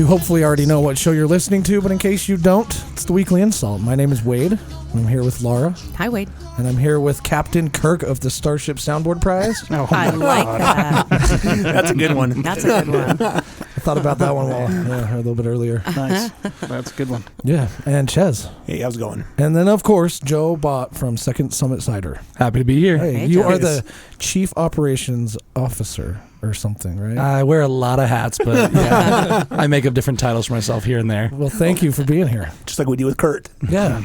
You hopefully already know what show you're listening to, but in case you don't, it's the Weekly InSalt. My name is Wade. I'm here with Laura. Hi, Wade. And I'm here with Captain Kirk of the Starship Soundboard Prize. Oh, I like that. That's a good one. That's a good one. I thought about that one a little bit earlier. Nice. That's a good one. Yeah, and Ches. Hey, how's it going? And then, of course, Joe Bott from Second Summit Cider. Happy to be here. Hey, Hey, you Joe. are the Chief Operations Officer or something, right? I wear a lot of hats, but yeah, I make up different titles for myself here and there. Well, thank you for being here. Just like we do with Kurt. Yeah.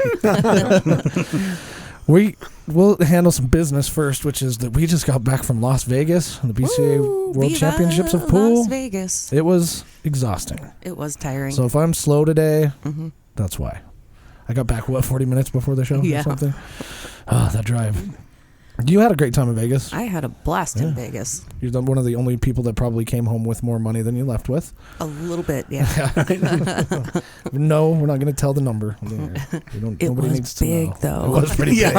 We'll handle some business first, which is that we just got back from Las Vegas, the BCA Ooh, World Viva Championships of Pool. Las Vegas. It was exhausting. It was tiring. So if I'm slow today, Mhm. that's why. I got back, 40 minutes before the show Yeah. or something? Oh, that drive. You had a great time in Vegas. I had a blast in Vegas. You're one of the only people that probably came home with more money than you left with. A little bit, yeah. No, we're not going to tell the number. It Nobody was needs to big, know. though. It was pretty big.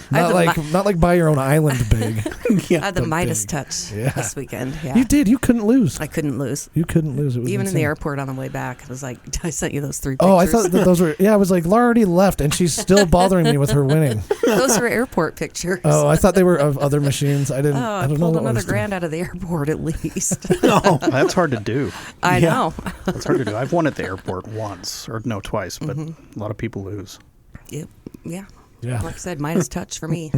Not like buy your own island big. I had the but Midas big. touch Yeah. this weekend. Yeah. You did. You couldn't lose. I couldn't lose. You couldn't lose. It was Even in insane. the airport on the way back, I was like, I sent you those 3 pictures. Oh, I thought that those were. Yeah, I was like, Laura already left, and she's still bothering me with her winning. Those were airport pictures. Oh, I thought they were of other machines. I didn't. Oh, I I don't know pulled what I another was doing. grand out of the airport at least. Oh, that's hard to do. I know. That's hard to do. I've won at the airport once, or no, twice, but a lot of people lose. Yeah. Yeah. Like I said, Midas touch for me.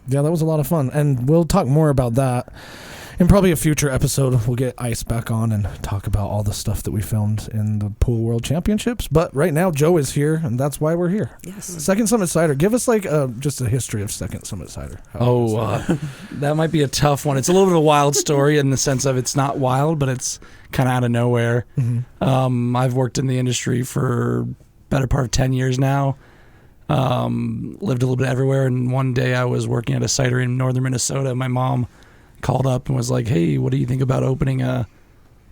Yeah, that was a lot of fun, and we'll talk more about that in probably a future episode. We'll get Ice back on and talk about all the stuff that we filmed in the Pool World Championships. But right now, Joe is here, and that's why we're here. Yes. Second Summit Cider. Give us just a history of Second Summit Cider. That might be a tough one. It's a little bit of a wild story in the sense of it's not wild, but it's kind of out of nowhere. Mm-hmm. I've worked in the industry for better part of 10 years now. Lived a little bit everywhere, and one day I was working at a cidery in northern Minnesota. My mom called up and was like, "Hey, what do you think about opening a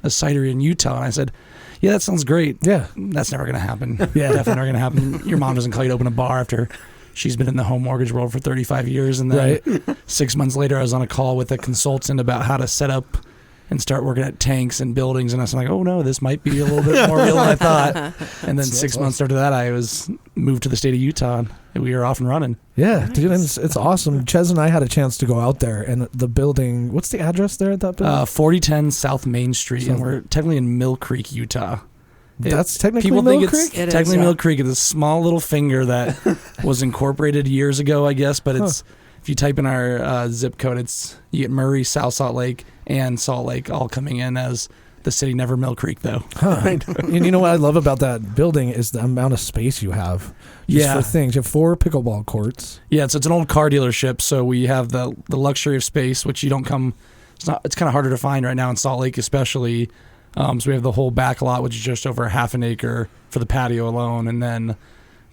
cidery in Utah?" And I said, "Yeah, that sounds great. Yeah. That's never going to happen. Yeah, definitely never going to happen. Your mom doesn't call you to open a bar after she's been in the home mortgage world for 35 years." And then 6 months later, I was on a call with a consultant about how to set up and start working at tanks and buildings. And I was like, oh no, this might be a little bit more real than I thought. And then 6 months after that, I was moved to the state of Utah, and we were off and running. Yeah, dude, and it's awesome. Ches and I had a chance to go out there, and the building, what's the address there at that building? 4010 South Main Street, and we're technically in Mill Creek, Utah. That's technically people Mill think Creek? it's It is, technically yeah. Mill Creek. It's a small little finger that was incorporated years ago, I guess. But it's if you type in our zip code, you get Murray, South Salt Lake, and Salt Lake all coming in as the city. Never Mill Creek though. And you know what I love about that building is the amount of space you have. Just for things. You have 4 pickleball courts. Yeah, so it's an old car dealership, so we have the luxury of space, which you don't come. It's kind of harder to find right now in Salt Lake, especially. So we have the whole back lot, which is just over half an acre for the patio alone, and then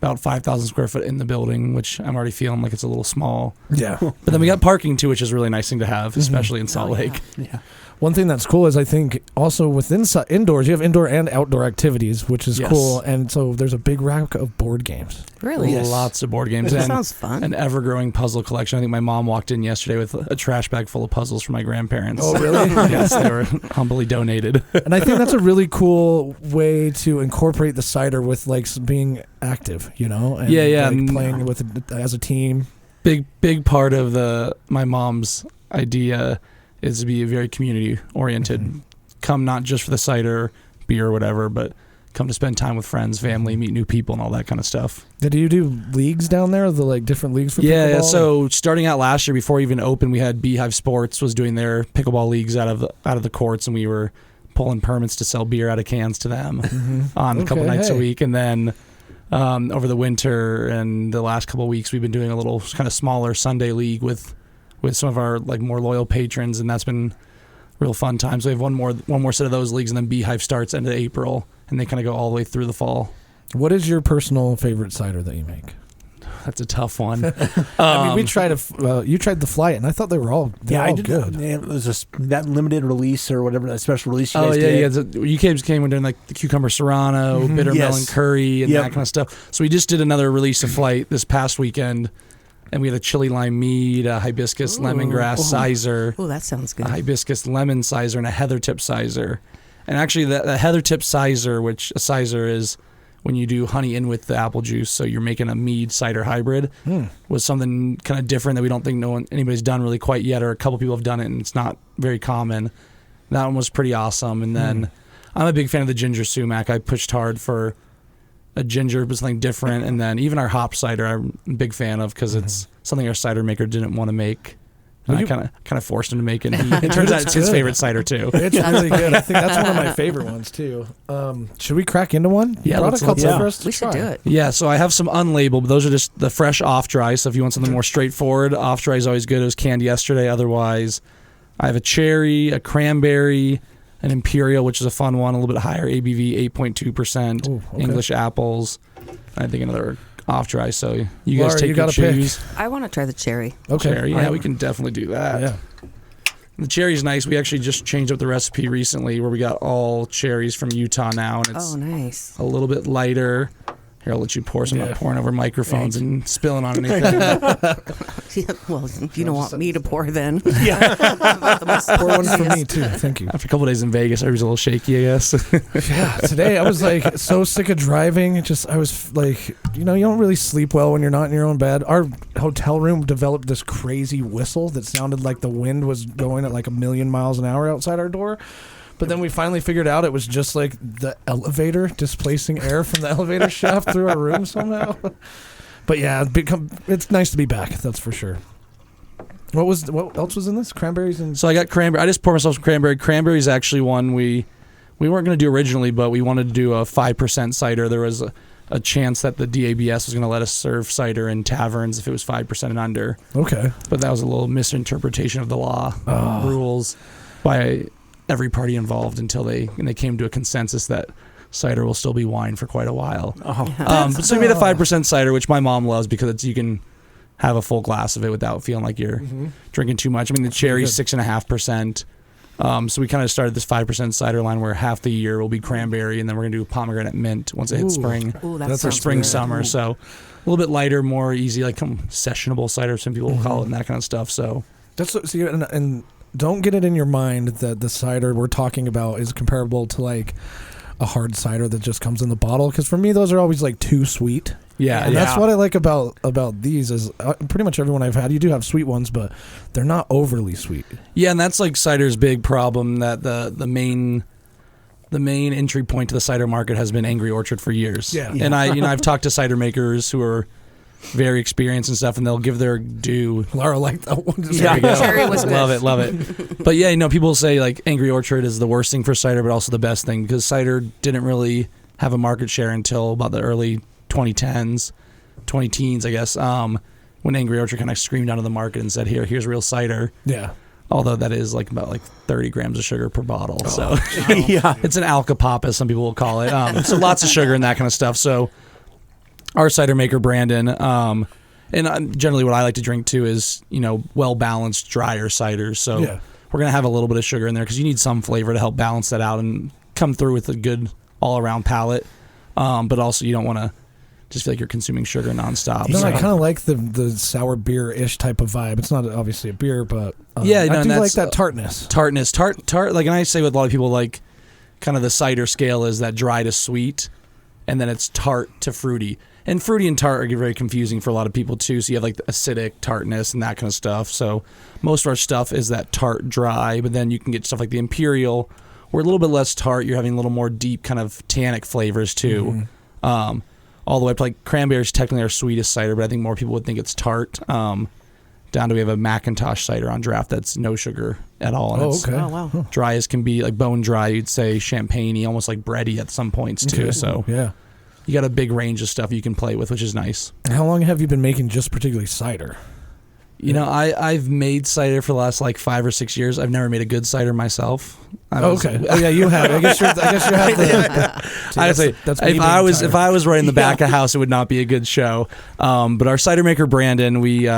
about 5,000 square foot in the building, which I'm already feeling like it's a little small. Yeah. But then we got parking too, which is a really nice thing to have, especially in Salt Lake. Yeah. One thing that's cool is I think also within indoors, you have indoor and outdoor activities, which is Yes. cool. And so there's a big rack of board games. Really? Lots of board games. That and sounds fun. an ever-growing puzzle collection. I think my mom walked in yesterday with a trash bag full of puzzles from my grandparents. Oh, really? Yes, they were humbly donated. And I think that's a really cool way to incorporate the cider with like being active, you know? And Yeah. Like playing with it as a team. Big part of my mom's idea is to be very community oriented. Come not just for the cider, beer, or whatever, but come to spend time with friends, family, meet new people, and all that kind of stuff. Did you do leagues down there? The like different leagues for Yeah. pickleball? So starting out last year, before we even opened, we had Beehive Sports was doing their pickleball leagues out of the courts, and we were pulling permits to sell beer out of cans to them on a couple nights a week, and then. Over the winter and the last couple of weeks, we've been doing a little kind of smaller Sunday league with some of our like more loyal patrons, and that's been real fun times. We have one more set of those leagues, and then Beehive starts end of April, and they kind of go all the way through the fall. What is your personal favorite cider that you make? That's a tough one. I mean, we tried you tried the Flight, and I thought they were all good. It was that limited release or whatever, that special release you guys did. You came and doing like the cucumber serrano, bitter melon curry, and that kind of stuff. So we just did another release of Flight this past weekend, and we had a chili lime mead, a hibiscus lemongrass sizer. Oh, that sounds good. A hibiscus lemon sizer, and a heather tip sizer. And actually, the heather tip cider, which a cider is when you do honey in with the apple juice, so you're making a mead cider hybrid, was something kind of different that we don't think anybody's done really quite yet, or a couple people have done it, and it's not very common. That one was pretty awesome. And then I'm a big fan of the ginger sumac. I pushed hard for a ginger, but something different. And then even our hop cider, I'm a big fan of because it's something our cider maker didn't want to make. And I kind of forced him to make it. It turns out it's his favorite cider too. It's really good. I think that's one of my favorite ones too. Should we crack into one? You brought a couple for us to We should try. do it. Yeah, so I have some unlabeled, but those are just the fresh off dry. So if you want something more straightforward, off dry is always good. It was canned yesterday. Otherwise, I have a cherry, a cranberry, an imperial, which is a fun one, a little bit higher ABV, 8.2%. Ooh, okay. English apples. I think another off dry. So you guys Laura, take you your gotta pick. choose. I want to try the cherry. Okay. Cherry, yeah, we can definitely do that. Yeah. The cherry's nice. We actually just changed up the recipe recently where we got all cherries from Utah now, and it's Oh, nice. a little bit lighter. Here, I'll let you pour some. I'm not pouring over microphones and spilling on anything. Well, you don't want me to pour then. Pour one for me too. Thank you. After a couple days in Vegas, I was a little shaky, I guess. Yeah, today I was like so sick of driving. I was like, you don't really sleep well when you're not in your own bed. Our hotel room developed this crazy whistle that sounded like the wind was going at like 1,000,000 miles an hour outside our door. But then we finally figured out it was just like the elevator displacing air from the elevator shaft through our room somehow. But yeah, it's nice to be back. That's for sure. What else was in this? Cranberries and. So I got cranberry. I just poured myself some cranberry. Cranberry is actually one we weren't going to do originally, but we wanted to do a 5% cider. There was a chance that the DABS was going to let us serve cider in taverns if it was 5% and under. Okay. But that was a little misinterpretation of the law rules by every party involved until they came to a consensus that cider will still be wine for quite a while. So we made a 5% cider, which my mom loves because you can have a full glass of it without feeling like you're drinking too much. I mean, the cherry's 6.5%. So we kind of started this 5% cider line where half the year will be cranberry, and then we're going to do pomegranate mint once it hits spring. Ooh, That's for sounds spring, good. summer. So a little bit lighter, more easy, like sessionable cider, some people will call it, and that kind of stuff. So That's see, and don't get it in your mind that the cider we're talking about is comparable to like a hard cider that just comes in the bottle. Because for me, those are always like too sweet. And that's what I like about these is pretty much everyone I've had. You do have sweet ones, but they're not overly sweet. Yeah, and that's like cider's big problem. That the main entry point to the cider market has been Angry Orchard for years. Yeah. And I've talked to cider makers who are very experienced and stuff, and they'll give their due. Laura liked that one. There we go. Cherry was good. Love it. But yeah, people say like Angry Orchard is the worst thing for cider, but also the best thing because cider didn't really have a market share until about the early 2010s, 20-teens, I guess, when Angry Orchard kind of screamed out of the market and said, here's real cider. Yeah. Although that is like about 30 grams of sugar per bottle. So Yeah. it's an alka-pop, as some people will call it. So lots of sugar and that kind of stuff. So our cider maker, Brandon, and generally what I like to drink too is, well-balanced, drier ciders. So we're going to have a little bit of sugar in there because you need some flavor to help balance that out and come through with a good all-around palate. But also you don't want to just feel like you're consuming sugar nonstop. No, So. I kind of like the sour beer-ish type of vibe. It's not obviously a beer, but I do and like that's, that tartness. Tartness. Tart. Like, and I say with a lot of people, like, kind of the cider scale is that dry to sweet, and then it's tart to fruity. And fruity and tart are very confusing for a lot of people, too. So you have, like, the acidic tartness and that kind of stuff. So most of our stuff is that tart dry, but then you can get stuff like the Imperial, where a little bit less tart, you're having a little more deep kind of tannic flavors, too. All the way up to, like, cranberries technically our sweetest cider, but I think more people would think it's tart. Down to we have a Macintosh cider on draft that's no sugar at all. And it's Oh, wow. dry as can be, like bone dry, you'd say champagne-y, almost like bready at some points, too. Okay. So Yeah. you got a big range of stuff you can play with, which is nice. How long have you been making just particularly cider? I've made cider for the last 5 or 6 years. I've never made a good cider myself. Okay. Oh yeah, you have. I guess you have the. I'd say if I was running the back of house, it would not be a good show. But our cider maker Brandon, we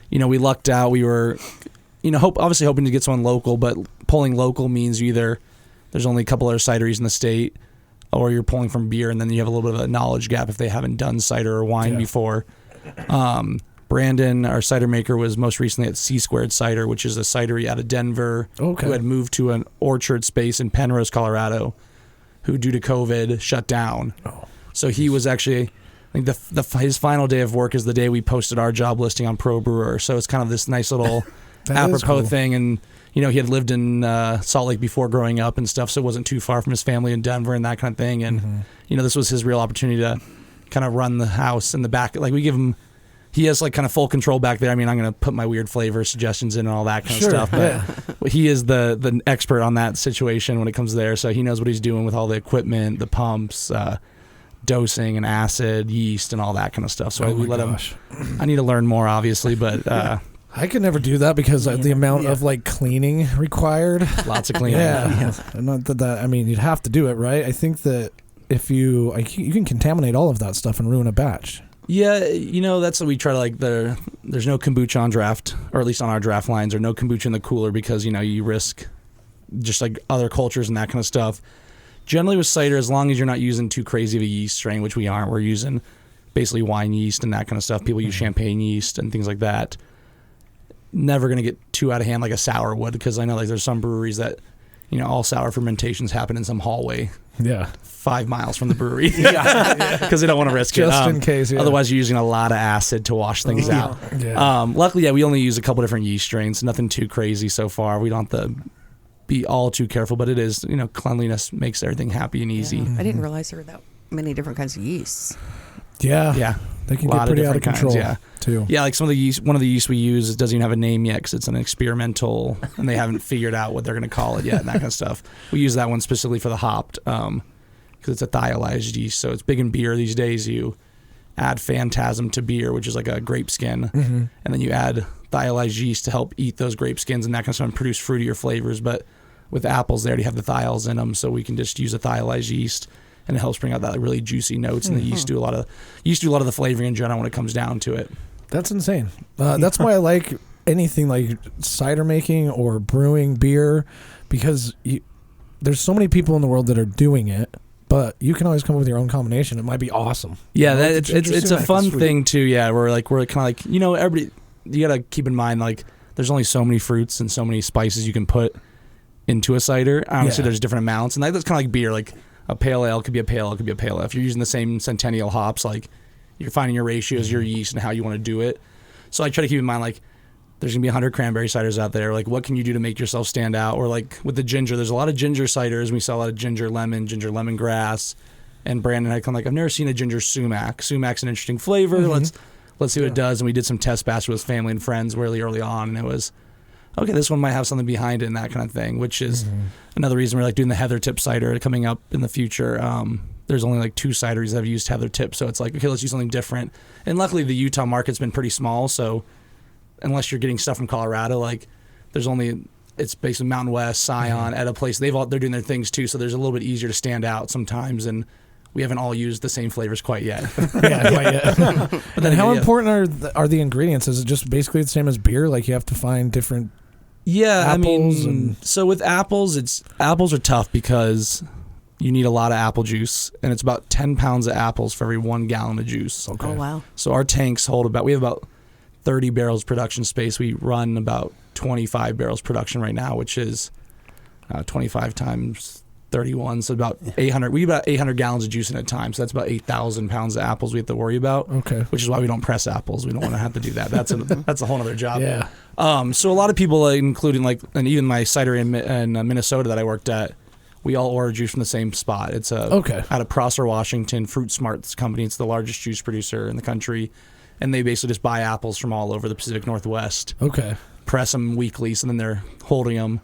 lucked out. We were, obviously hoping to get someone local, but pulling local means either there's only a couple other cideries in the state, or you're pulling from beer, and then you have a little bit of a knowledge gap if they haven't done cider or wine before. Brandon, our cider maker, was most recently at C Squared Cider, which is a cidery out of Denver, who had moved to an orchard space in Penrose, Colorado, who, due to COVID, shut down. So he was actually, I think his final day of work is the day we posted our job listing on Pro Brewer. So it's kind of this nice little apropos thing. And, he had lived in Salt Lake before growing up and stuff, so it wasn't too far from his family in Denver and that kind of thing. And, this was his real opportunity to kind of run the house in the back. Like, we give him... He has like kind of full control back there. I mean, I'm going to put my weird flavor suggestions in and all that kind of stuff. But he is the expert on that situation when it comes there. So he knows what he's doing with all the equipment, the pumps, dosing and acid, yeast, and all that kind of stuff. So we let him. I need to learn more, obviously, but I could never do that because of the amount of like cleaning required. Lots of cleaning. Not that. I mean, you'd have to do it, right? I think that if you can contaminate all of that stuff and ruin a batch. Yeah, that's what we try to there's no kombucha on draft, or at least on our draft lines, or no kombucha in the cooler because, you risk just like other cultures and that kind of stuff. Generally with cider, as long as you're not using too crazy of a yeast strain, which we aren't, we're using basically wine yeast and that kind of stuff. People use champagne yeast and things like that. Never going to get too out of hand like a sour would, because I know there's some breweries that, all sour fermentations happen in some hallway. Yeah. 5 miles from the brewery because they don't want to risk it. Just in case. Yeah. Otherwise, you're using a lot of acid to wash things out. Yeah. Luckily, we only use a couple different yeast strains. Nothing too crazy so far. We don't have to be all too careful, but it is, cleanliness makes everything happy and easy. I didn't realize there were that many different kinds of yeasts. Yeah. They can get pretty out of control. Too. Yeah, like some of the yeast, one of the yeast we use doesn't even have a name yet because it's an experimental and they haven't figured out what they're going to call it yet and that kind of stuff. We use that one specifically for the hopped because it's a thiolized yeast. So it's big in beer these days. You add phantasm to beer, which is like a grape skin, and then you add thiolized yeast to help eat those grape skins and that kind of stuff and produce fruitier flavors. But with apples, they already have the thiols in them, so we can just use a thiolized yeast. And it helps bring out that really juicy notes, and the yeast do a lot of the flavoring in general when it comes down to it. That's insane. That's why I like anything like cider making or brewing beer, because there's so many people in the world that are doing it, but you can always come up with your own combination. It might be awesome. Yeah, it's a fun thing too. Yeah, we're kind of like everybody. You got to keep in mind there's only so many fruits and so many spices you can put into a cider. Obviously, there's different amounts, and that's kind of like beer. Like a pale ale could be a pale ale, could be a pale ale. If you're using the same Centennial hops, you're finding your ratios, your yeast, and how you want to do it. So I try to keep in mind, there's going to be 100 cranberry ciders out there. What can you do to make yourself stand out? Or with the ginger, there's a lot of ginger ciders. We sell a lot of ginger lemongrass. And Brandon had come I've never seen a ginger sumac. Sumac's an interesting flavor. Let's see what it does. And we did some test batch with his family and friends really early on. And it was, okay, this one might have something behind it and that kind of thing, which is another reason we're doing the heather tip cider coming up in the future. There's only 2 cideries that have used heather tip, so it's okay, let's use something different. And luckily the Utah market's been pretty small, so unless you're getting stuff from Colorado, it's basically Mountain West, Scion, at a place they're doing their things too, so there's a little bit easier to stand out sometimes, and we haven't all used the same flavors quite yet. Yeah, quite yet. But then how important are the ingredients? Is it just basically the same as beer? You have to find different apples? So with apples, apples are tough because you need a lot of apple juice, and it's about 10 pounds of apples for every 1 gallon of juice. Okay. Oh, wow. So our tanks we have about 30 barrels production space. We run about 25 barrels production right now, which is 25 times 31, so about 800. We have about 800 gallons of juice in a time, so that's about 8,000 pounds of apples we have to worry about. Okay. Which is why we don't press apples. We don't want to have to do that. That's a whole other job. Yeah. So a lot of people, including and even my cidery in Minnesota that I worked at, we all order juice from the same spot. It's out of Prosser, Washington, Fruit Smarts company. It's the largest juice producer in the country, and they basically just buy apples from all over the Pacific Northwest. Okay. Press them weekly, so then they're holding them.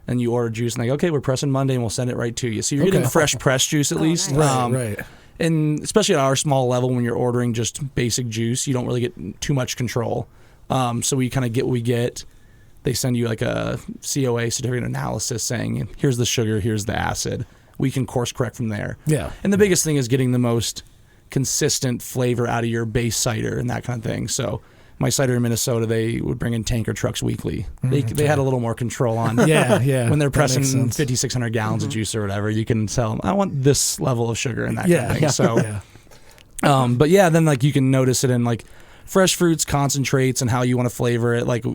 And you order juice, and okay, we're pressing Monday, and we'll send it right to you. So you're getting fresh pressed juice at least. Nice. Right. And especially at our small level, when you're ordering just basic juice, you don't really get too much control. So we kind of get what we get. They send you a COA, certificate of analysis, saying, here's the sugar, here's the acid. We can course correct from there. Yeah. And the biggest thing is getting the most consistent flavor out of your base cider and that kind of thing. So my cider in Minnesota, they would bring in tanker trucks weekly. They had a little more control on when they're pressing 5,600 gallons of juice or whatever, you can tell them, I want this level of sugar and that kind of thing. So, but then you can notice it in fresh fruits, concentrates, and how you want to flavor it. Like,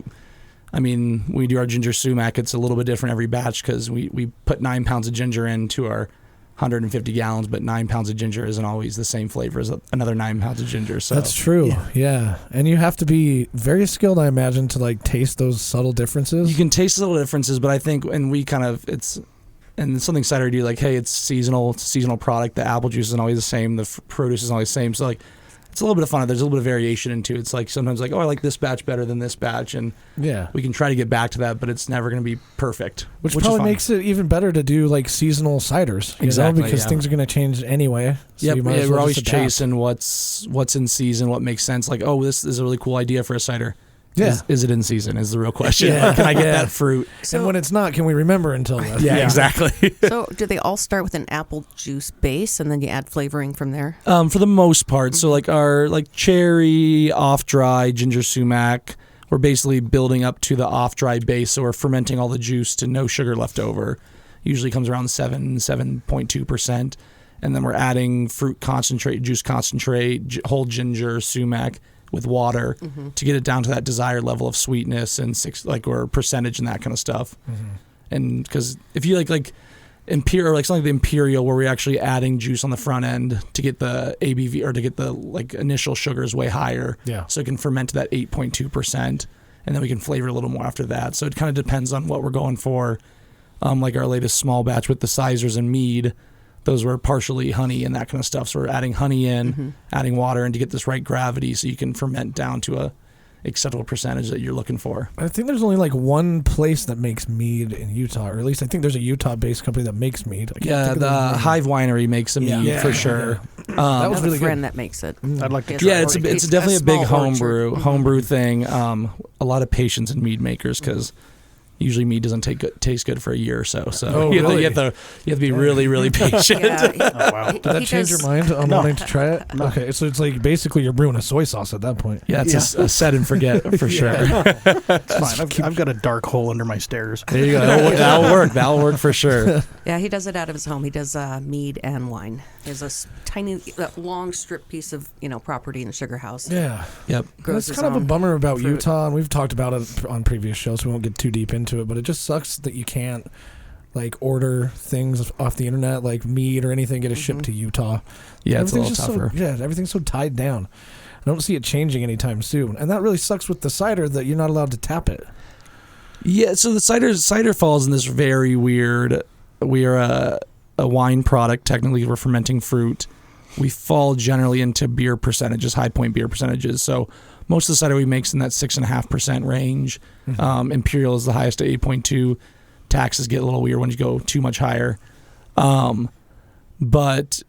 I mean, we do our ginger sumac. It's a little bit different every batch because we put 9 pounds of ginger into our 150 gallons, but 9 pounds of ginger isn't always the same flavor as another 9 pounds of ginger. So that's true. Yeah. And you have to be very skilled, I imagine, to like taste those subtle differences. You can taste the little differences, but I think, and we kind of, and something cider do, like, hey, it's seasonal. It's a seasonal product. The apple juice isn't always the same. The produce isn't always the same. So like, it's a little bit of fun. There's a little bit of variation into it. It's like sometimes like, oh, I like this batch better than this batch, and we can try to get back to that, but it's never going to be perfect. Which probably makes it even better to do like seasonal ciders, exactly, because things are going to change anyway. So we're always chasing what's in season, what makes sense. Like, oh, this is a really cool idea for a cider. Yeah. Is it in season is the real question. Can I get that fruit? So, and when it's not, can we remember until then? Yeah, exactly. So do they all start with an apple juice base and then you add flavoring from there? For the most part. So like our cherry, off-dry, ginger sumac, we're basically building up to the off-dry base. So we're fermenting all the juice to no sugar left over. Usually comes around 7.2%. And then we're adding fruit concentrate, juice concentrate, whole ginger, sumac, with water to get it down to that desired level of sweetness and or percentage and that kind of stuff. And because if you like imperial, like something like the imperial, where we're actually adding juice on the front end to get the ABV or to get the like initial sugars way higher, so it can ferment to that 8.2%, and then we can flavor a little more after that. So it kind of depends on what we're going for. Like our latest small batch with the sizers and mead, those were partially honey and that kind of stuff. So we're adding honey in, adding water in to get this right gravity so you can ferment down to a acceptable percentage that you're looking for. I think there's only like one place that makes mead in Utah, or at least I think there's a Utah-based company that makes mead. The Hive Winery makes a mead for sure. That was really friend that makes it. I'd like to try it. It's definitely a big homebrew thing. A lot of patience in mead makers because usually mead doesn't taste good for a year or so. So you have to be really, really patient. Oh, wow. Did that change your mind on wanting to try it? No. Okay, so it's like basically you're brewing a soy sauce at that point. Yeah, it's a set and forget for sure. It's fine. I've got a dark hole under my stairs. There you go. That'll work. That'll work for sure. Yeah, he does it out of his home. He does mead and wine. He has a tiny, long strip piece of property in the sugar house. Yeah. Yep. That's kind of a bummer about Utah, and we've talked about it on previous shows, so we won't get too deep into it, but it just sucks that you can't like order things off the internet, like meat or anything, get it shipped to Utah. Yeah, it's a little tougher. Everything's so tied down. I don't see it changing anytime soon, and that really sucks with the cider that you're not allowed to tap it. Yeah, so the cider falls in this very weird. We are a wine product. Technically, we're fermenting fruit. We fall generally into beer percentages, high point beer percentages. So most of the cider we make is in that 6.5% range. Imperial is the highest at 8.2. Taxes get a little weird when you go too much higher. But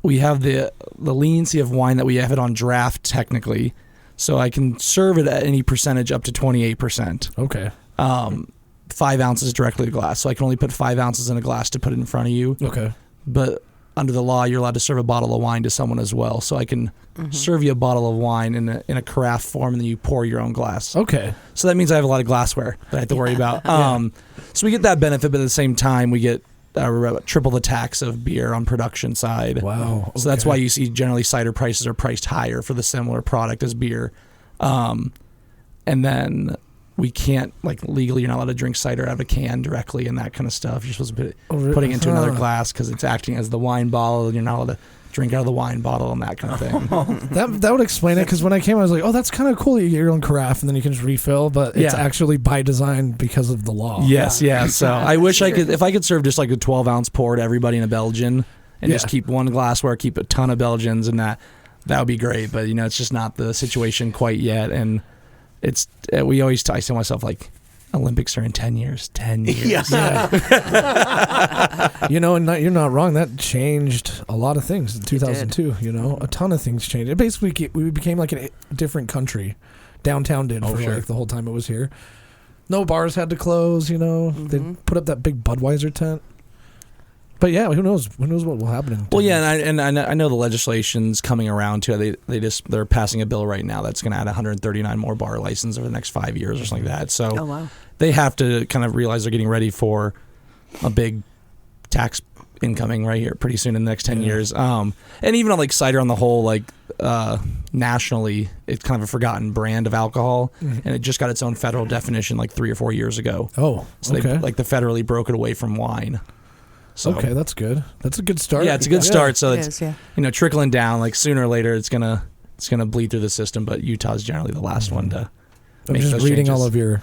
we have the leniency of wine that we have it on draft technically. So I can serve it at any percentage up to 28%. Okay. 5 ounces directly to glass. So I can only put 5 ounces in a glass to put it in front of you. Okay. But under the law, you're allowed to serve a bottle of wine to someone as well. So I can serve you a bottle of wine in a carafe form, and then you pour your own glass. Okay. So that means I have a lot of glassware that I have to worry about. So we get that benefit, but at the same time, we get triple the tax of beer on production side. Wow. Okay. So that's why you see generally cider prices are priced higher for the similar product as beer. And then we can't, like, legally, you're not allowed to drink cider out of a can directly and that kind of stuff. You're supposed to be putting it into another glass because it's acting as the wine bottle, and you're not allowed to drink out of the wine bottle and that kind of thing. That would explain it, because when I came, I was like, oh, that's kind of cool. You get your own carafe, and then you can just refill, but it's actually by design because of the law. Yes, yeah. So I wish I could, if I could serve just like a 12-ounce pour to everybody in a Belgian and just keep one glassware, keep a ton of Belgians, and that would be great. But, it's just not the situation quite yet. And I tell myself, like, Olympics are in 10 years. 10 years. Yeah. And you're not wrong. That changed a lot of things in 2002. A ton of things changed. It basically, we became like a different country. Downtown did for like the whole time it was here. No bars had to close. They put up that big Budweiser tent. But yeah, who knows? Who knows what will happen? Well, yeah, and I know the legislation's coming around too. They're passing a bill right now that's going to add 139 more bar licenses over the next 5 years or something like that. So they have to kind of realize they're getting ready for a big tax incoming right here pretty soon in the next 10 years. And even on like cider on the whole, like nationally, it's kind of a forgotten brand of alcohol, and it just got its own federal definition like 3 or 4 years ago. Oh, so they like the federally broke it away from wine. So, okay, that's good. That's a good start. Yeah, it's a good start. So it's trickling down. Like sooner or later, it's gonna bleed through the system. But Utah's generally the last one to. I'm make just those reading changes. all of your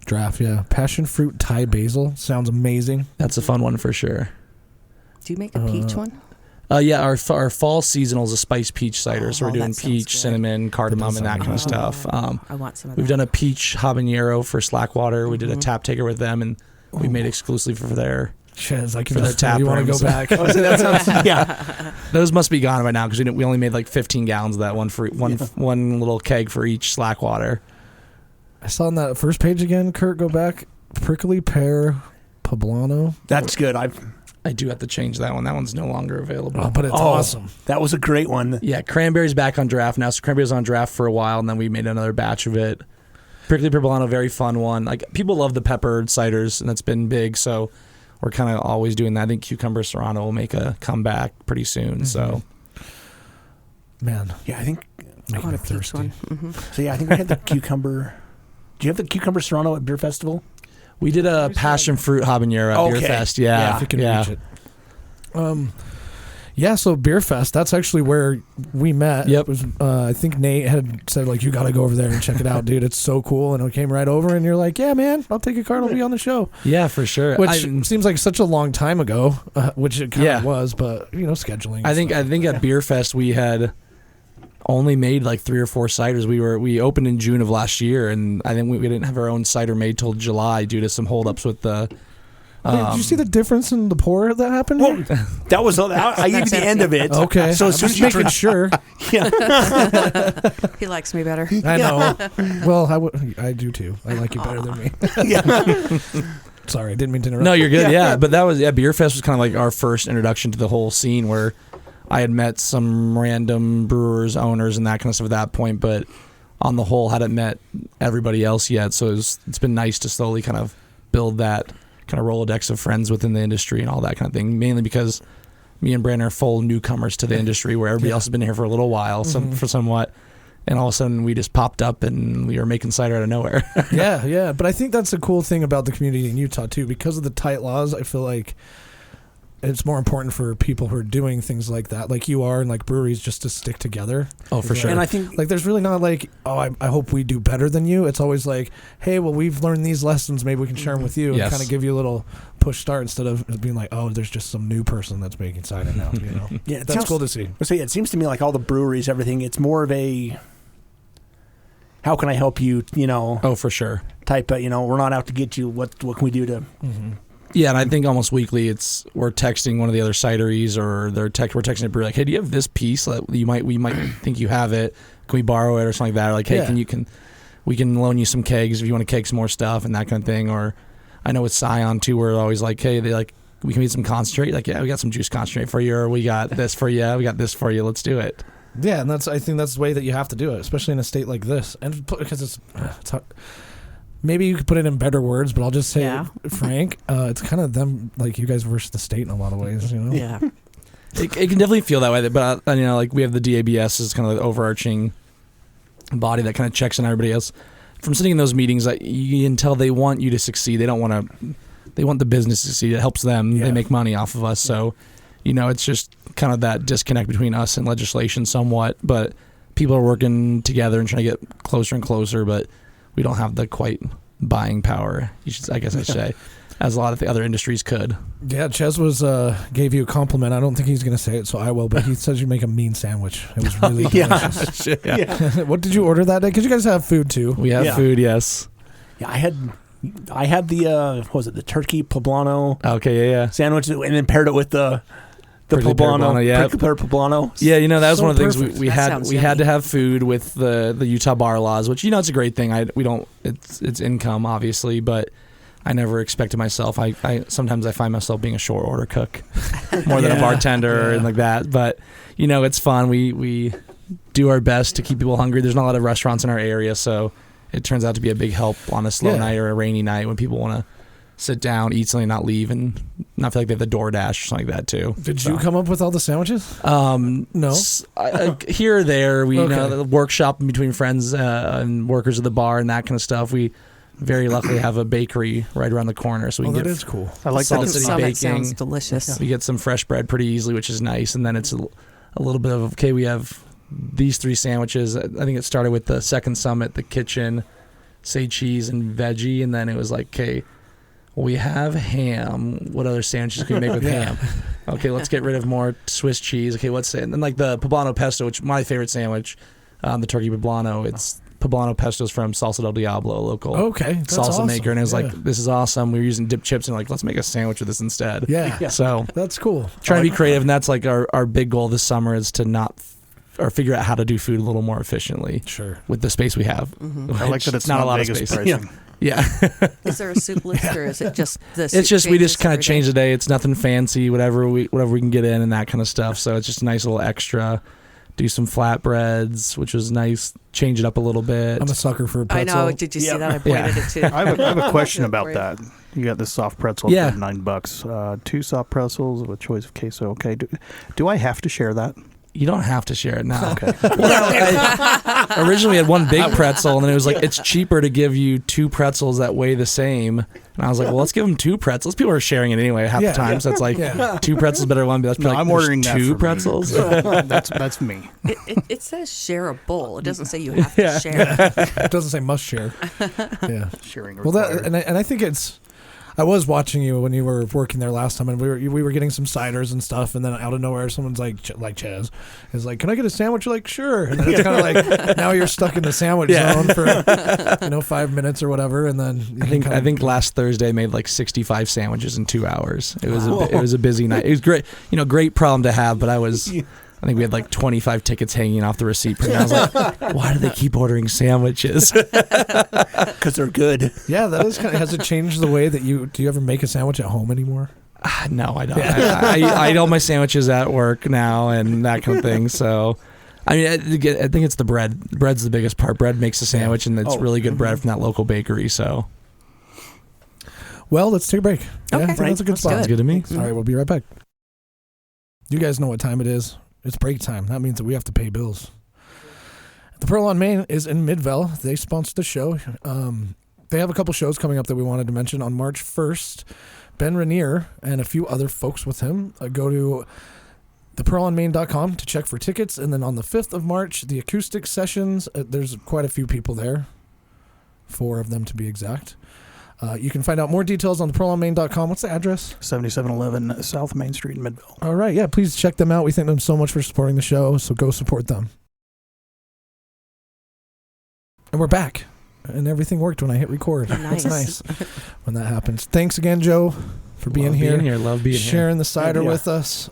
draft. Yeah, passion fruit Thai basil sounds amazing. That's a fun one for sure. Do you make a peach one? Yeah, our fall seasonal is a spiced peach cider. So we're doing that sounds peach, good. cinnamon, cardamom, and that kind of stuff. I want some of that. We've done a peach habanero for Slackwater. We did a tap taker with them, and we made exclusively for their. Chez, like For the tap you want to go rooms. back? That sounds, yeah. Those must be gone by now because we only made like 15 gallons of that one little keg for each Slackwater. I saw on that first page again. Kurt, go back. Prickly pear poblano. That's good. I do have to change that one. That one's no longer available. Oh, but it's awesome. That was a great one. Yeah, cranberry's back on draft now. So cranberry's on draft for a while, and then we made another batch of it. Prickly pear poblano, very fun one. Like people love the peppered ciders, and that's been big. So we're kind of always doing that. I think cucumber serrano will make a comeback pretty soon. So, Man, Yeah, I think. I want a peach one. So yeah, I think we had the cucumber. Do you have the cucumber serrano at Beer Festival? we did a passion fruit habanero at Beer Okay. Fest. Yeah, if you can reach it. Yeah, so Beer Fest, that's actually where we met. Yep. It was, I think Nate had said, like, you got to go over there and check it out, dude. It's so cool. And I came right over, and you're like, yeah, man, I'll take a card. I'll be on the show. Yeah, for sure. Which seems like such a long time ago, which it kind of Yeah. was, but, scheduling. I think at Beer Fest we had only made like 3 or 4 ciders. We opened in June of last year, and I think we didn't have our own cider made till July due to some holdups with the. Did you see the difference in the pour that happened? Well, that was. I gave you the end of it. Okay. So I'm as soon just as you making sure. Yeah. He likes me better. I know. Well, I do too. I like you better than me. Yeah. Sorry, I didn't mean to interrupt. No, you're good. Yeah. Yeah, but that was Beer Fest was kind of like our first introduction to the whole scene where I had met some random brewers, owners, and that kind of stuff at that point. But on the whole, hadn't met everybody else yet. So it's been nice to slowly kind of build that kind of Rolodex of friends within the industry and all that kind of thing. Mainly because me and Brandon are full newcomers to the industry where everybody else has been here for a little while, for somewhat. And all of a sudden we just popped up and we were making cider out of nowhere. Yeah. But I think that's a cool thing about the community in Utah, too. Because of the tight laws, I feel like it's more important for people who are doing things like that, like you are, and like breweries, just to stick together. Oh, for sure. And I think Like, there's really not like, I hope we do better than you. It's always like, hey, well, we've learned these lessons. Maybe we can share them with you and Yes. kind of give you a little push start instead of being like, oh, there's just some new person that's making cider now. yeah, it That's sounds cool to see. So yeah, it seems to me like all the breweries, everything. It's more of a how can I help you? Oh, for sure. Type of we're not out to get you. What can we do to? Yeah, and I think almost weekly we're texting one of the other cideries or we're texting a brewery like, hey, do you have this piece that we might think you have it? Can we borrow it or something like that? Or like, hey, we can loan you some kegs if you want to keg some more stuff and that kind of thing. Or I know with Scion too, we're always like, hey, they like we can make some concentrate. Like, yeah, we got some juice concentrate for you, or we got this for you. We got this for you. Let's do it. Yeah, and I think that's the way that you have to do it, especially in a state like this, and because it's hard. Maybe you could put it in better words, but I'll just say, Frank, it's kind of them, like you guys versus the state in a lot of ways, Yeah. It can definitely feel that way, but like we have the DABS as kind of the overarching body that kind of checks on everybody else. From sitting in those meetings, you can tell they want you to succeed. They don't want to. They want the business to succeed. It helps them. Yeah. They make money off of us. So, it's just kind of that disconnect between us and legislation somewhat. But people are working together and trying to get closer and closer. But we don't have the quite buying power, I guess I should say, as a lot of the other industries could. Yeah, Ches gave you a compliment. I don't think he's going to say it, so I will. But he says you make a mean sandwich. It was really delicious. Yeah. What did you order that day? Because you guys have food too. We have food, yes. Yeah, I had the what was it, the turkey poblano Okay, yeah. sandwich, and then paired it with the Prickly pear poblano, yeah. prickly pear poblano. Yeah, that was So one of the things perfect. we That had. sounds We had yummy. to have food with the Utah bar laws, which it's a great thing. It's income obviously, but I never expected myself. I sometimes I find myself being a short order cook more than a bartender and like that. But it's fun. We do our best to keep people hungry. There's not a lot of restaurants in our area, so it turns out to be a big help on a slow night or a rainy night when people want to sit down, eat something, not leave, and not feel like they have the DoorDash or something like that too. Did you come up with all the sandwiches? No. Here or there, we Okay. the workshop between friends and workers of the bar and that kind of stuff. We very luckily have a bakery right around the corner, so we Oh, can that get is cool. I like that Salt it's City Summit baking. sounds delicious. We get some fresh bread pretty easily, which is nice. And then it's a little bit of, okay, we have these 3 sandwiches. I think it started with the Second Summit, the kitchen, say cheese and veggie. And then it was like, okay, well, we have ham. What other sandwiches can we make with ham? Okay, let's get rid of more Swiss cheese. Okay, what's it? And then like the poblano pesto, which my favorite sandwich, the turkey poblano. It's poblano pestos from Salsa del Diablo, a local That's salsa awesome. maker. And it was Yeah. like, this is awesome. We were using dip chips and like, let's make a sandwich with this instead. Yeah. So That's cool. trying to be creative, and that's like our big goal this summer is to not or figure out how to do food a little more efficiently Sure. with the space we have. I like that it's not not a lot Vegas of space. pricing. Yeah, Is there a soup list, or is it just this? it's just we just kind of change the day. It's nothing fancy, whatever we can get in and that kind of stuff. So it's just a nice little extra. Do some flatbreads, which was nice. Change it up a little bit. I'm a sucker for a I pretzel. know. Did you see Yep. that? I pointed it too. I have a question For about you. that. You got this soft pretzel Yeah. for $9. 2 soft pretzels with choice of queso. Okay. Do I have to share that? You don't have to share it now. Okay. Originally, we had one big pretzel, and then it was like, it's cheaper to give you 2 pretzels that weigh the same. And I was like, well, let's give them 2 pretzels. People are sharing it anyway half Yeah. the time, so it's like Yeah. 2 pretzels better than one. But that's No, like, I'm there's ordering that 2 for me. pretzels. That's me. It says share a bowl. It doesn't say you have Yeah. to share. It doesn't say must share. Yeah. Sharing Well, required. and I think it's. I was watching you when you were working there last time, and we were getting some ciders and stuff, and then out of nowhere, someone's like Chaz is like, "Can I get a sandwich?" You're like, "Sure." And then it's kind of like now you're stuck in the sandwich zone for 5 minutes or whatever, and then you I think last Thursday I made like 65 sandwiches in 2 hours. It was a busy night. It was great, great problem to have. But I think we had like 25 tickets hanging off the receipt print. I was like, why do they keep ordering sandwiches? Because they're good. Yeah, that is kind of. Has it changed the way that do you ever make a sandwich at home anymore? No, I don't. I eat all my sandwiches at work now and that kind of thing. So, I mean, I think it's the bread. Bread's the biggest part. Bread makes a sandwich, and it's really good bread from that local bakery. So, Well, let's take a break. Yeah, Okay. I think that's a good That's spot. sounds good to me. All right, we'll be right back. You guys know what time it is. It's break time. That means that we have to pay bills. The Pearl on Main is in Midvale. They sponsor the show. They have a couple shows coming up that we wanted to mention. On March 1st, Ben Rainier and a few other folks with him go to thepearlonmain.com to check for tickets. And then on the 5th of March, the acoustic sessions, there's quite a few people there, 4 of them to be exact. You can find out more details on thepearlonmain.com. What's the address? 7711 South Main Street in Midville. All right. Yeah, please check them out. We thank them so much for supporting the show, so go support them. And we're back. And everything worked when I hit record. Nice. That's nice when that happens. Thanks again, Joe, for being Love here. Love being here. Sharing the cider Yeah. with us.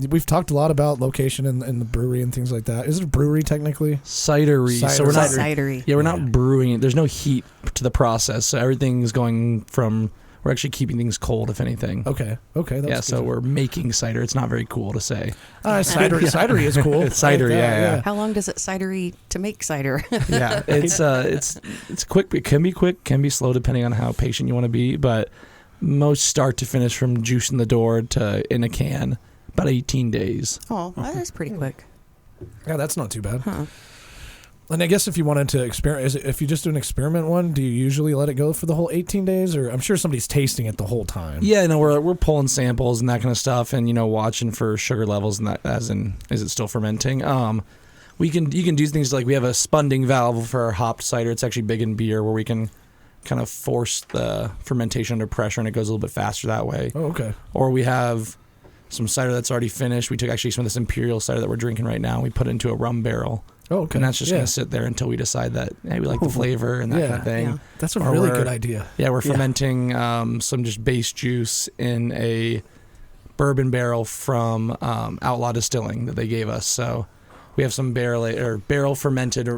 We've talked a lot about location and the brewery and things like that. Is it a brewery technically? Cidery. Cider. So we're not. Cidery. Yeah, we're not brewing it. There's no heat to the process, so everything's going from. We're actually keeping things cold, if anything. Okay. That's Yeah, so good. we're making cider. It's not very cool to say. Cidery is cool. It's cidery, Like that, yeah. How long does it cidery to make cider? Yeah, it's quick. It can be quick, can be slow, depending on how patient you want to be. But most start to finish, from juice in the door to in a can, about 18 days. Oh, that is pretty quick. Yeah, that's not too bad. Huh. And I guess if you wanted to experiment, if you just do an experiment one, do you usually let it go for the whole 18 days? Or I'm sure somebody's tasting it the whole time. Yeah, no, we're pulling samples and that kind of stuff, and watching for sugar levels and that, as in, is it still fermenting? You can do things like, we have a spunding valve for our hopped cider. It's actually big in beer, where we can kind of force the fermentation under pressure, and it goes a little bit faster that way. Oh, okay. Or we have some cider that's already finished. We took actually some of this imperial cider that we're drinking right now, and we put it into a rum barrel. Oh, okay. And that's just yeah. going to sit there until we decide that, hey, we like the flavor and that Yeah. kind of thing. Yeah. That's a Or really we're- good idea. Yeah, we're fermenting some just base juice in a bourbon barrel from Outlaw Distilling that they gave us. So we have some barrel fermented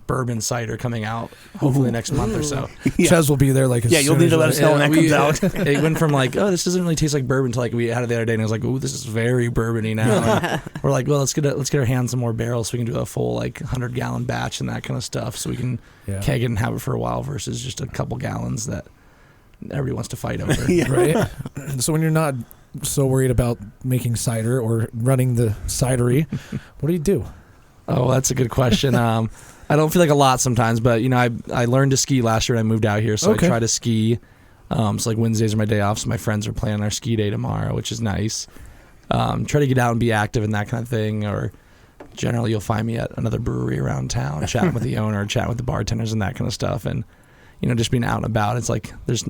bourbon cider coming out hopefully next month or so. Yeah. Chez will be there as Yeah, you'll soon need as to let us know when that comes out. It went from like, oh, this doesn't really taste like bourbon, to like, we had it the other day and I was like, oh, this is very bourbony now. And we're like, well, let's get our hands on more barrels so we can do a full 100-gallon batch and that kind of stuff, so we can Yeah. keg it and have it for a while versus just a couple gallons that everybody wants to fight over. Yeah. Right. So when you're not so worried about making cider or running the cidery, what do you do? Oh, that's a good question. I don't feel like a lot sometimes, but I learned to ski last year when I moved out here, so Okay. I try to ski. So like Wednesdays are my day off, so my friends are planning our ski day tomorrow, which is nice. Try to get out and be active and that kind of thing, or generally you'll find me at another brewery around town, chatting with the owner, chatting with the bartenders and that kind of stuff, and just being out and about. It's like there's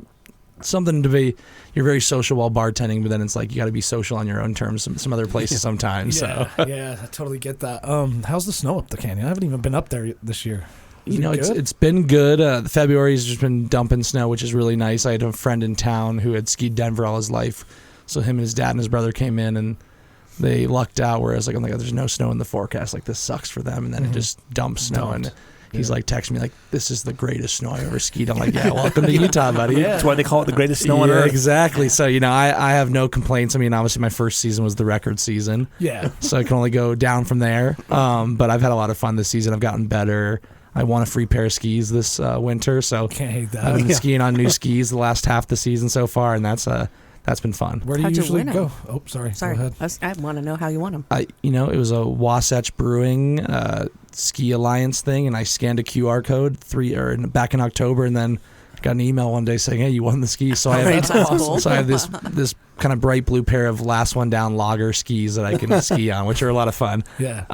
something to be. You're very social while bartending, but then it's like you got to be social on your own terms. Some other places sometimes. Yeah, So yeah, I totally get that. How's the snow up the canyon? I haven't even been up there this year. it's been good. February's just been dumping snow, which is really nice. I had a friend in town who had skied Denver all his life, so him and his dad and his brother came in and they lucked out. Whereas I'm like, there's no snow in the forecast. Like this sucks for them, and then it just dumps snow and. He's like texting me like, "This is the greatest snow I've ever skied." I'm like, "Yeah, welcome to Utah, buddy." Yeah. That's why they call it the greatest snow on Yeah, earth. exactly. So I have no complaints. I mean, obviously my first season was the record season, Yeah. so I can only go down from there. But I've had a lot of fun this season. I've gotten better. I won a free pair of skis this winter, so Can't hate I've been that. skiing on new skis the last half the season so far, and that's been fun. Where do you How'd you usually win 'em? go? Oh, sorry. Sorry, Go ahead. I want to know how you won them. It was a Wasatch Brewing Ski Alliance thing, and I scanned a QR code back in October, and then got an email one day saying, "Hey, you won the skis." So I have, That's cool. so I have this kind of bright blue pair of last one down lager skis that I can ski on, which are a lot of fun. Yeah.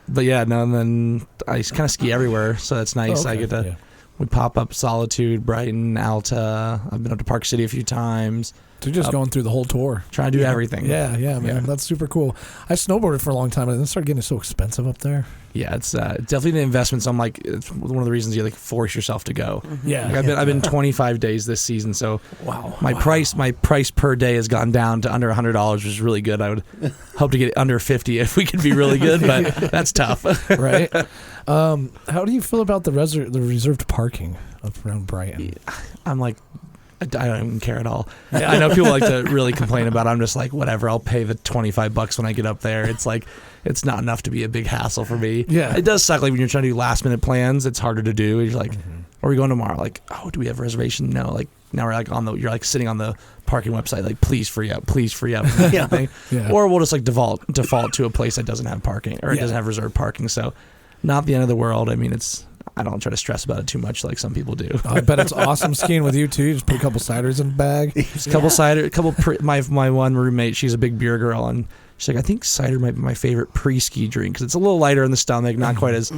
But yeah, no, and then I kind of ski everywhere, so that's nice. Oh, I okay. get to. Yeah. We pop up Solitude, Brighton, Alta. I've been up to Park City a few times. So you're just going through the whole tour. Trying to do everything. Yeah, man. Yeah. That's super cool. I snowboarded for a long time, and then it started getting so expensive up there. Yeah, it's definitely an investment. So I'm like, it's one of the reasons you like force yourself to go. Yeah. Like I've been 25 days this season, so Wow. my price per day has gone down to under $100, which is really good. I would hope to get it under 50 if we could be really good, but that's tough. Right. How do you feel about the reserved parking up around Brighton? I'm like, I don't even care at all. I know people like to really complain about it. I'm just like, whatever, I'll pay the $25 when I get up there. It's like, it's not enough to be a big hassle for me. Yeah. It does suck, like when you're trying to do last minute plans, it's harder to do. You're like, are we going tomorrow? Like, oh, do we have a reservation? No. Like now we're like you're like sitting on the parking website, like please free up. Yeah. Thing. Yeah. Or we'll just like default to a place that doesn't have parking or it Yeah. doesn't have reserved parking. So not the end of the world. I mean, I don't try to stress about it too much like some people do. I bet it's awesome skiing with you too. You just put a couple ciders in the bag. Just a couple cider, my one roommate, she's a big beer girl, and she's like, I think cider might be my favorite pre-ski drink because it's a little lighter in the stomach, not quite as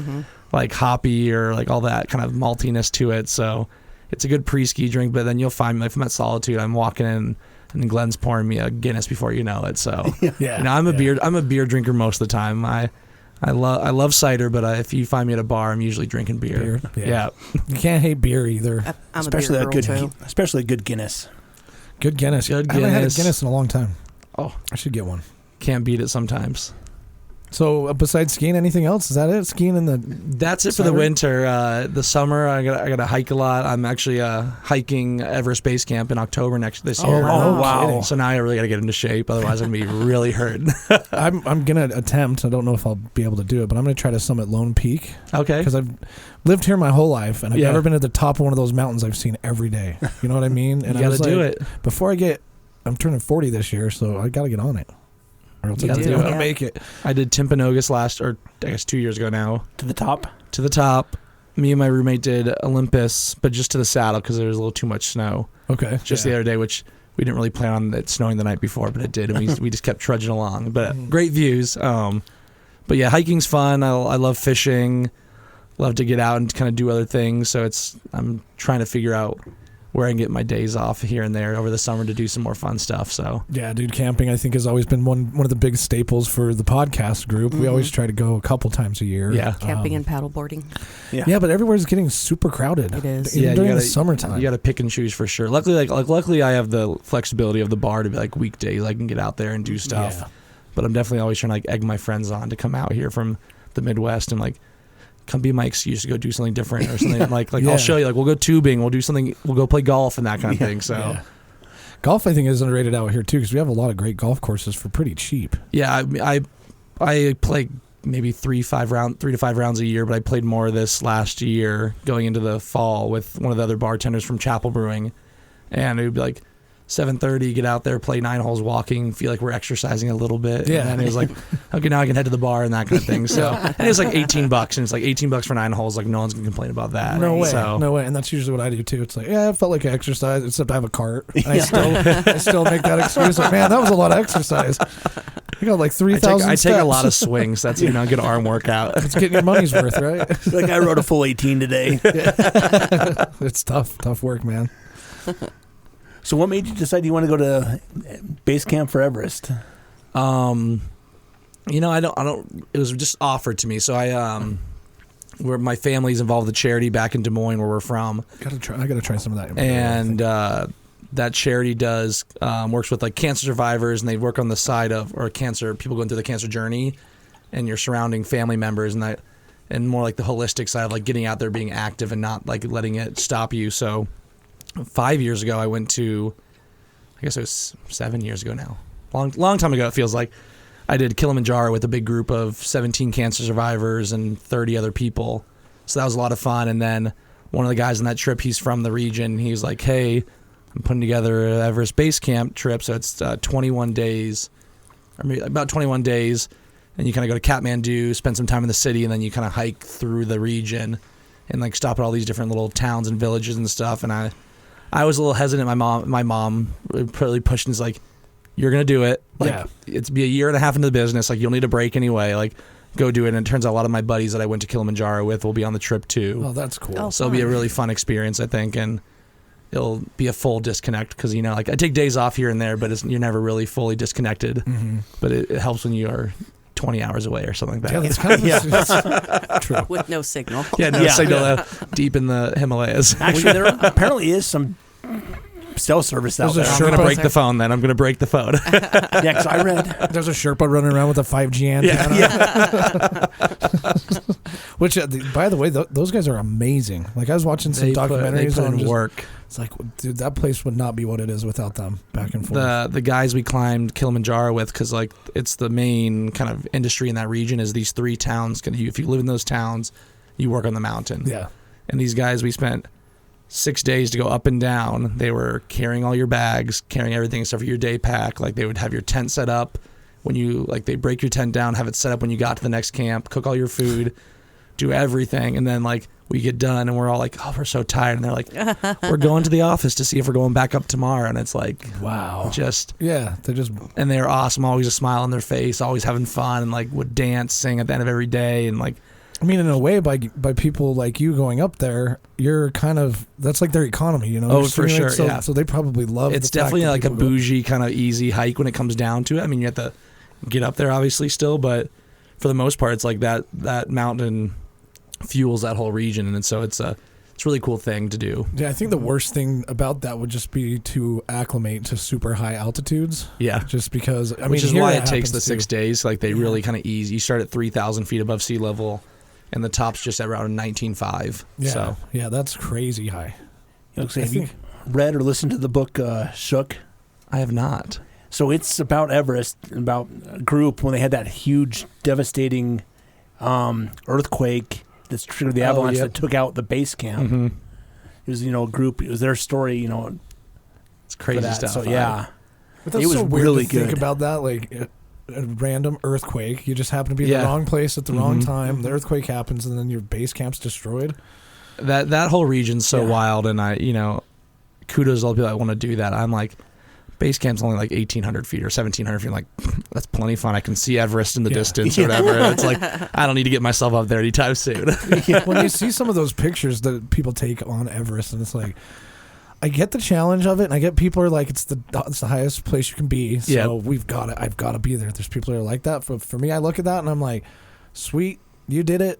like hoppy or like all that kind of maltiness to it. So it's a good pre-ski drink. But then you'll find me if I'm at Solitude, I'm walking in and Glenn's pouring me a Guinness before you know it. So Yeah. I'm a beer drinker most of the time. I love cider, but if you find me at a bar, I'm usually drinking beer. Beer, yeah. Yeah. You can't hate beer either. I'm Especially a a beer good, girl too. especially a good Guinness. Good Guinness. Good I haven't had a Guinness. Guinness in a long time. Oh, I should get one. can't beat it sometimes. So besides skiing, anything else? Is that it? Skiing in the That's it for the Cider? winter. The summer, I got to hike a lot. I'm actually hiking Everest Base Camp in October this year. no wow. kidding. So now I really got to get into shape. Otherwise, I'm going to be really hurt. I'm gonna attempt. I don't know if I'll be able to do it, but I'm gonna try to summit Lone Peak Okay. because I've lived here my whole life and I've Yeah. never been at the top of one of those mountains I've seen every day. You know what I mean? And You I got to was do like, it. before I'm turning 40 this year, so I got to get on it. Or else You I'm gotta not do gonna it. make it. I did Timpanogos I guess 2 years ago now, To the top. to the top. Me and my roommate did Olympus, but just to the saddle because there was a little too much snow. Okay. Just the other day, which we didn't really plan on it snowing the night before, but it did, and we just kept trudging along. But great views. But yeah, hiking's fun. I love fishing. Love to get out and kind of do other things. So I'm trying to figure out where I can get my days off here and there over the summer to do some more fun stuff. So Yeah, dude, camping I think has always been one of the big staples for the podcast group. We always try to go a couple times a year. Yeah. Camping and paddleboarding. Yeah, but everywhere's getting super crowded. It is. Even Yeah, you during the gotta- summertime. you got to pick and choose for sure. Luckily, luckily I have the flexibility of the bar to be like weekdays. I can get out there and do stuff. Yeah. But I'm definitely always trying to like egg my friends on to come out here from the Midwest and like come be my excuse to go do something different or something like Yeah. I'll show you, like we'll go tubing, we'll do something, we'll go play golf and that kind of thing. So Yeah. Golf, I think, is underrated out here too because we have a lot of great golf courses for pretty cheap. yeah, I play maybe 3 to 5 rounds a year, but I played more this last year going into the fall with one of the other bartenders from Chapel Brewing, And it would be like 7:30, get out there, play 9 holes walking, feel like we're exercising a little bit. Yeah. And then it was like, okay, now I can head to the bar and that kind of thing. So, and it was like $18, and it's like $18 for 9 holes. Like, no one's going to complain about that. No way. So, No way. And that's usually what I do too. It's like, yeah, I felt like I exercised, except I have a cart. And I still make that excuse. Like, man, that was a lot of exercise. You got like 3,000 I steps. take a lot of swings. That's, a good arm workout. It's getting your money's worth, right? Like I rode a full 18 today. It's tough work, man. So what made you decide you want to go to base camp for Everest? I don't. It was just offered to me. So where my family's involved with the charity back in Des Moines, where we're from. I gotta try some of that. And that charity does works with like cancer survivors, and they work on the side of people going through the cancer journey, and your surrounding family members, and more like the holistic side of like getting out there, being active, and not like letting it stop you. So 5 years ago, I went to, I guess it was 7 years ago now, long time ago. It feels like I did Kilimanjaro with a big group of 17 cancer survivors and 30 other people. So that was a lot of fun. And then one of the guys on that trip, he's from the region. He was like, "Hey, I'm putting together an Everest base camp trip." So it's 21 days, or maybe about 21 days. And you kind of go to Kathmandu, spend some time in the city, and then you kind of hike through the region and like stop at all these different little towns and villages and stuff. And I was a little hesitant. My mom really pushed and was like, "You're going to do it. Like, Yeah. It's be a year and a half into the business. Like, you'll need a break anyway. Like, go do it." And it turns out a lot of my buddies that I went to Kilimanjaro with will be on the trip too. Oh, that's cool. Oh, So it'll be a really fun experience, I think. And it'll be a full disconnect because, like I take days off here and there, but you're never really fully disconnected. Mm-hmm. But it helps when you are 20 hours away or something like Yeah, that. that's kind of that's true. With no signal. Yeah, no signal deep in the Himalayas. Actually, there apparently is some cell service out There's a there. I'm going to Sherpa. break the phone then. I'm going to break the phone. Yeah, because I read. There's a Sherpa running around with a 5G antenna. Which, by the way, those guys are amazing. Like I was watching some documentaries they put on in work. It's like, dude, that place would not be what it is without them. Back and forth. The guys we climbed Kilimanjaro with, because like it's the main kind of industry in that region is these 3 towns. If you live in those towns, you work on the mountain. Yeah. And these guys, we spent 6 days to go up and down. They were carrying all your bags, carrying everything except for your day pack. Like they would have your tent set up when you they break your tent down, have it set up when you got to the next camp, cook all your food, do everything, and then like we get done and we're all like, "Oh, we're so tired," and they're like, "We're going to the office to see if we're going back up tomorrow." And it's like, wow, they're awesome, always a smile on their face, always having fun, and like would dance, sing at the end of every day, and like. I mean, in a way, by people like you going up there, you're kind of that's like their economy, Oh, for sure. So, yeah. So they probably love. It's the fact definitely that like a people go. bougie kind of easy hike when it comes down to it. I mean, you have to get up there obviously still, but for the most part, it's like that mountain fuels that whole region, and so it's a really cool thing to do. Yeah, I think the worst thing about that would just be to acclimate to super high altitudes. Yeah. Just because, Which is why it takes the happens 6 days. Like they really kind of ease. You start at 3,000 feet above sea level, and the top's just around 19.5. Yeah, So. yeah, that's crazy high. Have you read or listened to the book Shook? I have not. So it's about Everest, about a group when they had that huge, devastating earthquake that triggered the avalanche that took out the base camp. Mm-hmm. It was, a group. It was their story, It's crazy stuff. So yeah, But that's it was so weird really to think good. about that, like a random earthquake. You just happen to be in the wrong place at the wrong time. The earthquake happens, and then your base camp's destroyed. That whole region's so wild, and kudos to all the people that want to do that. I'm like, base camp's only like 1,800 feet or 1,700 feet. I'm like, that's plenty fun. I can see Everest in the distance or whatever. And it's like, I don't need to get myself up there anytime soon. When you see some of those pictures that people take on Everest, and it's like, I get the challenge of it, and I get people are like, it's the highest place you can be, so I've got to be there. There's people that are like that. For me, I look at that and I'm like, sweet, you did it.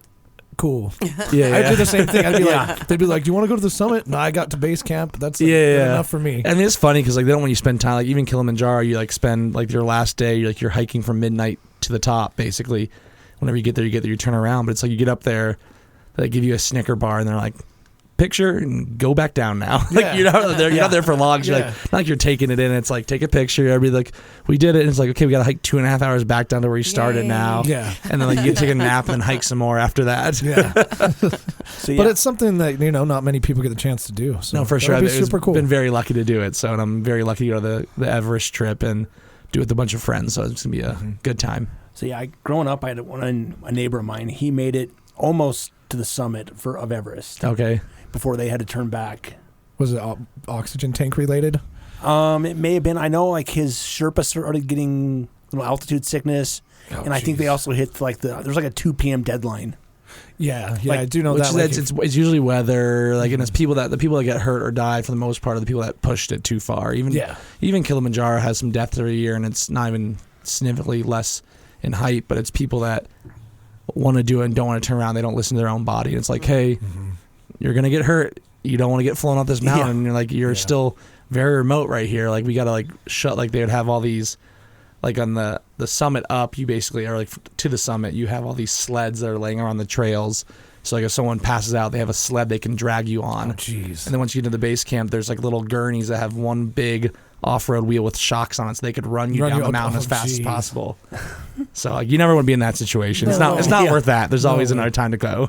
Cool. Yeah. I did the same thing. I'd be like, they'd be like, "Do you want to go to the summit?" No, I got to base camp. That's good enough for me. And it's funny because like they don't want you to spend time, like even Kilimanjaro, you like spend like your last day, you're hiking from midnight to the top basically. Whenever you get there, you turn around, but it's like you get up there, they give you a Snicker bar, and they're like, picture and go back down now. Like you're not there for long. You're like, not like you're taking it in. It's like, take a picture. Everybody like, we did it. And it's like, okay, we got to hike 2.5 hours back down to where you started now. Yeah. And then like you get to take a nap and then hike some more after that. Yeah. So, But it's something that, not many people get the chance to do. So No, for sure. It'd be super cool. Been very lucky to do it. So, and I'm very lucky to go to the Everest trip and do it with a bunch of friends. So it's going to be a good time. So growing up, I had a neighbor of mine. He made it almost to the summit of Everest. Okay. Before they had to turn back. Was it oxygen tank related? It may have been. I know like his Sherpa started getting altitude sickness, and I think they also hit there's like a 2 p.m. deadline. Yeah, Like, I do know Which that. is, it's usually weather, like, and it's the people that get hurt or die for the most part are the people that pushed it too far. Even Kilimanjaro has some deaths every year, and it's not even significantly less in height, but it's people that want to do it and don't want to turn around. They don't listen to their own body. And it's like, hey, you're gonna get hurt. You don't want to get flown off this mountain. And you're like, you're still very remote right here. Like we gotta like shut. Like they would have all these. Like on the summit up, you basically are like to the summit. You have all these sleds that are laying around the trails. So like if someone passes out, they have a sled they can drag you on. Oh, jeez. And then once you get to the base camp, there's like little gurneys that have one big off-road wheel with shocks on it, so they could run you down the mountain as fast as possible. So like you never want to be in that situation. It's not worth that. There's always another time to go.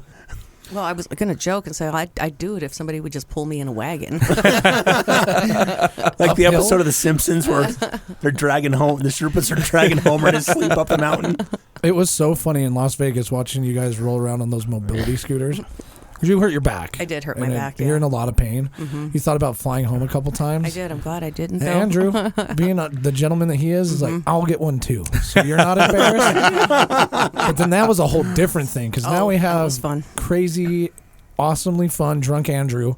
Well, I was going to joke and say I'd do it if somebody would just pull me in a wagon. Like the episode of The Simpsons where they're dragging home, the Sherpas are dragging Homer to sleep up the mountain. It was so funny in Las Vegas watching you guys roll around on those mobility scooters. You hurt your back. I did hurt my back. You're in a lot of pain. You thought about flying home a couple times. I did. I'm glad I didn't. And Andrew, being the gentleman that he is like, I'll get one too. So you're not embarrassed. But then that was a whole different thing because now we have crazy, awesomely fun drunk Andrew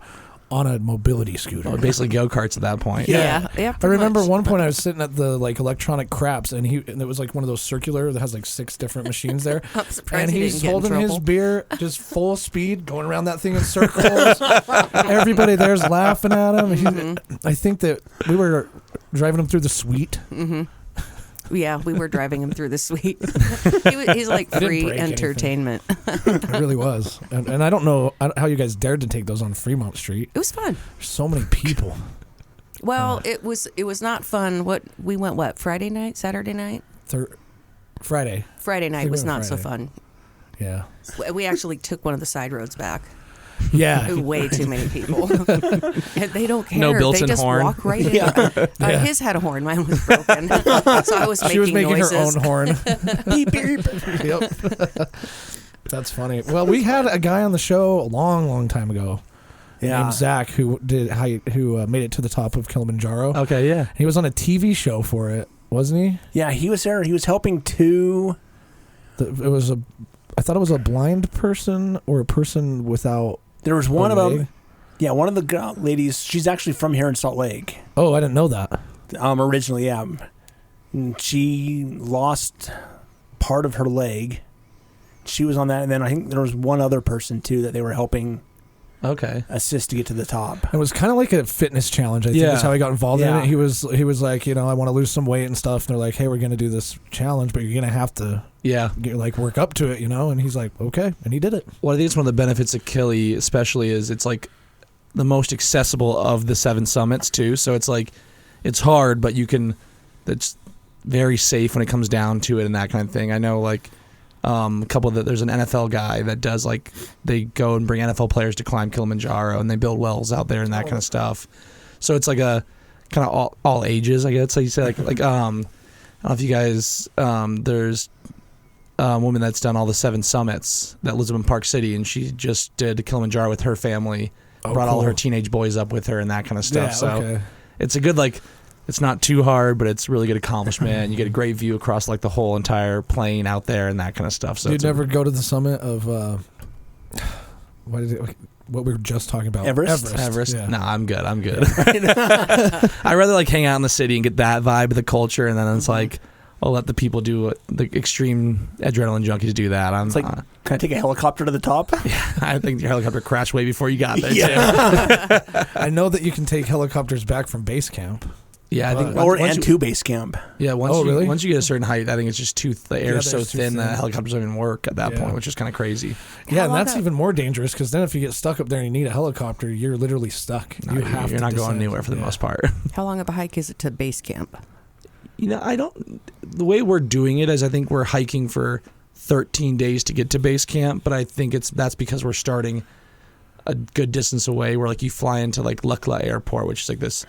on a mobility scooter. Well, basically go-karts at that point. Yeah. I remember one point I was sitting at the like electronic craps and it was like one of those circular that has like 6 different machines there. I'm surprised and he he's didn't get in holding his trouble. beer just full speed going around that thing in circles. Everybody there's laughing at him. I think that we were driving him through the suite. Yeah, we were driving him through the suite. He's like free entertainment. It really was. And I don't know how you guys dared to take those on Fremont Street. It was fun. There's so many people. Well, it was not fun. We went Friday night, Saturday night? Friday. Friday night was not so fun. Yeah. We actually took one of the side roads back. Yeah. Way too many people. And they don't care. No built-in they just horn. walk right in. His had a horn. Mine was broken. So I was She was making noises. her own horn. Beep, beep. Yep. That's funny. Well, we had a guy on the show a long, long time ago named Zach who made it to the top of Kilimanjaro. Okay, yeah. He was on a TV show for it, wasn't he? Yeah, he was there. He was helping two. I thought it was a blind person or a person without. There was one of leg. them. Yeah, one of the ladies. She's actually from here in Salt Lake. Oh, I didn't know that. Originally, yeah. And she lost part of her leg. She was on that, and then I think there was one other person too that they were helping. Okay. Assist to get to the top. It was kind of like a fitness challenge. I think is how he got involved in it. He was like, I want to lose some weight and stuff. And they're like, hey, we're going to do this challenge, but you're going to have to work up to it, And he's like, okay, and he did it. Well, I think it's one of the benefits of Kili, especially, is it's like the most accessible of the 7 summits too. So it's like it's hard, but it's very safe when it comes down to it and that kind of thing. I know like. There's an NFL guy that does they go and bring NFL players to climb Kilimanjaro and they build wells out there and that kind of stuff. So it's like a kind of all ages, I guess. Like you say, I don't know if you guys, there's a woman that's done all the 7 summits that lives in Park City, and she just did Kilimanjaro with her family, brought all her teenage boys up with her and that kind of stuff. It's a good it's not too hard, but it's really good accomplishment. You get a great view across the whole entire plain out there and that kind of stuff. So you'd never go to the summit of what we were just talking about? Everest. Yeah. No, I'm good. I'd rather hang out in the city and get that vibe of the culture, and then it's I'll let the people do the extreme adrenaline junkies do that. Can I take a helicopter to the top? Yeah, I think your helicopter crashed way before you got there too. I know that you can take helicopters back from base camp. Yeah, I think two base camp. Yeah, once you get a certain height, I think it's just the air is so there's too thin thin. that helicopters don't even work at that point, which is kind of crazy. Yeah, and that's even more dangerous because then if you get stuck up there and you need a helicopter, you're literally stuck. You're not going anywhere for the most part. How long of a hike is it to base camp? The way we're doing it is I think we're hiking for 13 days to get to base camp, but I think that's because we're starting a good distance away where like you fly into like Lukla Airport, which is like this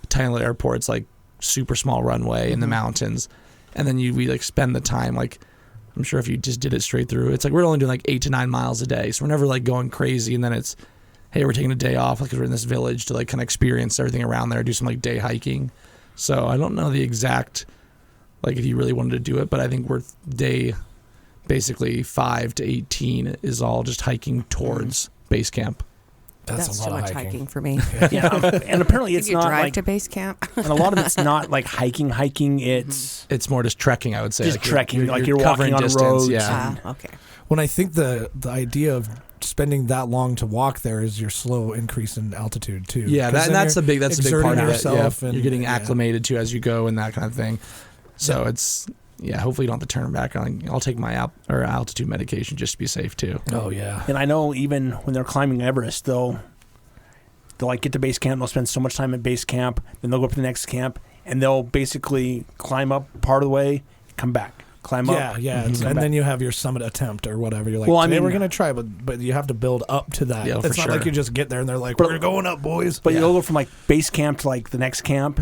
tiny little airport. It's like super small runway in the mountains, and then we like spend the time like I'm sure if you just did it straight through, it's like we're only doing like 8 to 9 miles a day, so we're never like going crazy. And then it's hey, we're taking a day off because we're in this village to like kind of experience everything around there, do some like day hiking. So I don't know the exact like if you really wanted to do it, but I think we're day basically 5 to 18 is all just hiking towards base camp. That's a lot too of much hiking. hiking for me. Yeah, and apparently it's you not drive like to base camp. and a lot of it's not like hiking. It's more just trekking, I would say. Just like trekking, like you're covering walking on distance, roads. yeah. Okay. When I think the idea of spending that long to walk there is your slow increase in altitude too. Yeah, that's a big part of it. Yeah. And, you're getting acclimated to as you go and that kind of thing. So it's hopefully you don't have to turn back on. I'll take my altitude medication just to be safe too. Oh yeah. And I know even when they're climbing Everest, they'll like get to base camp, they'll spend so much time at base camp, then they'll go up to the next camp, and they'll basically climb up part of the way, come back, climb up. Yeah, and then you have your summit attempt or whatever. You're like, well, we're going to try, but you have to build up to that. Yeah, it's not like you just get there and they're like, we're going up, boys. But you'll go from like base camp to like the next camp,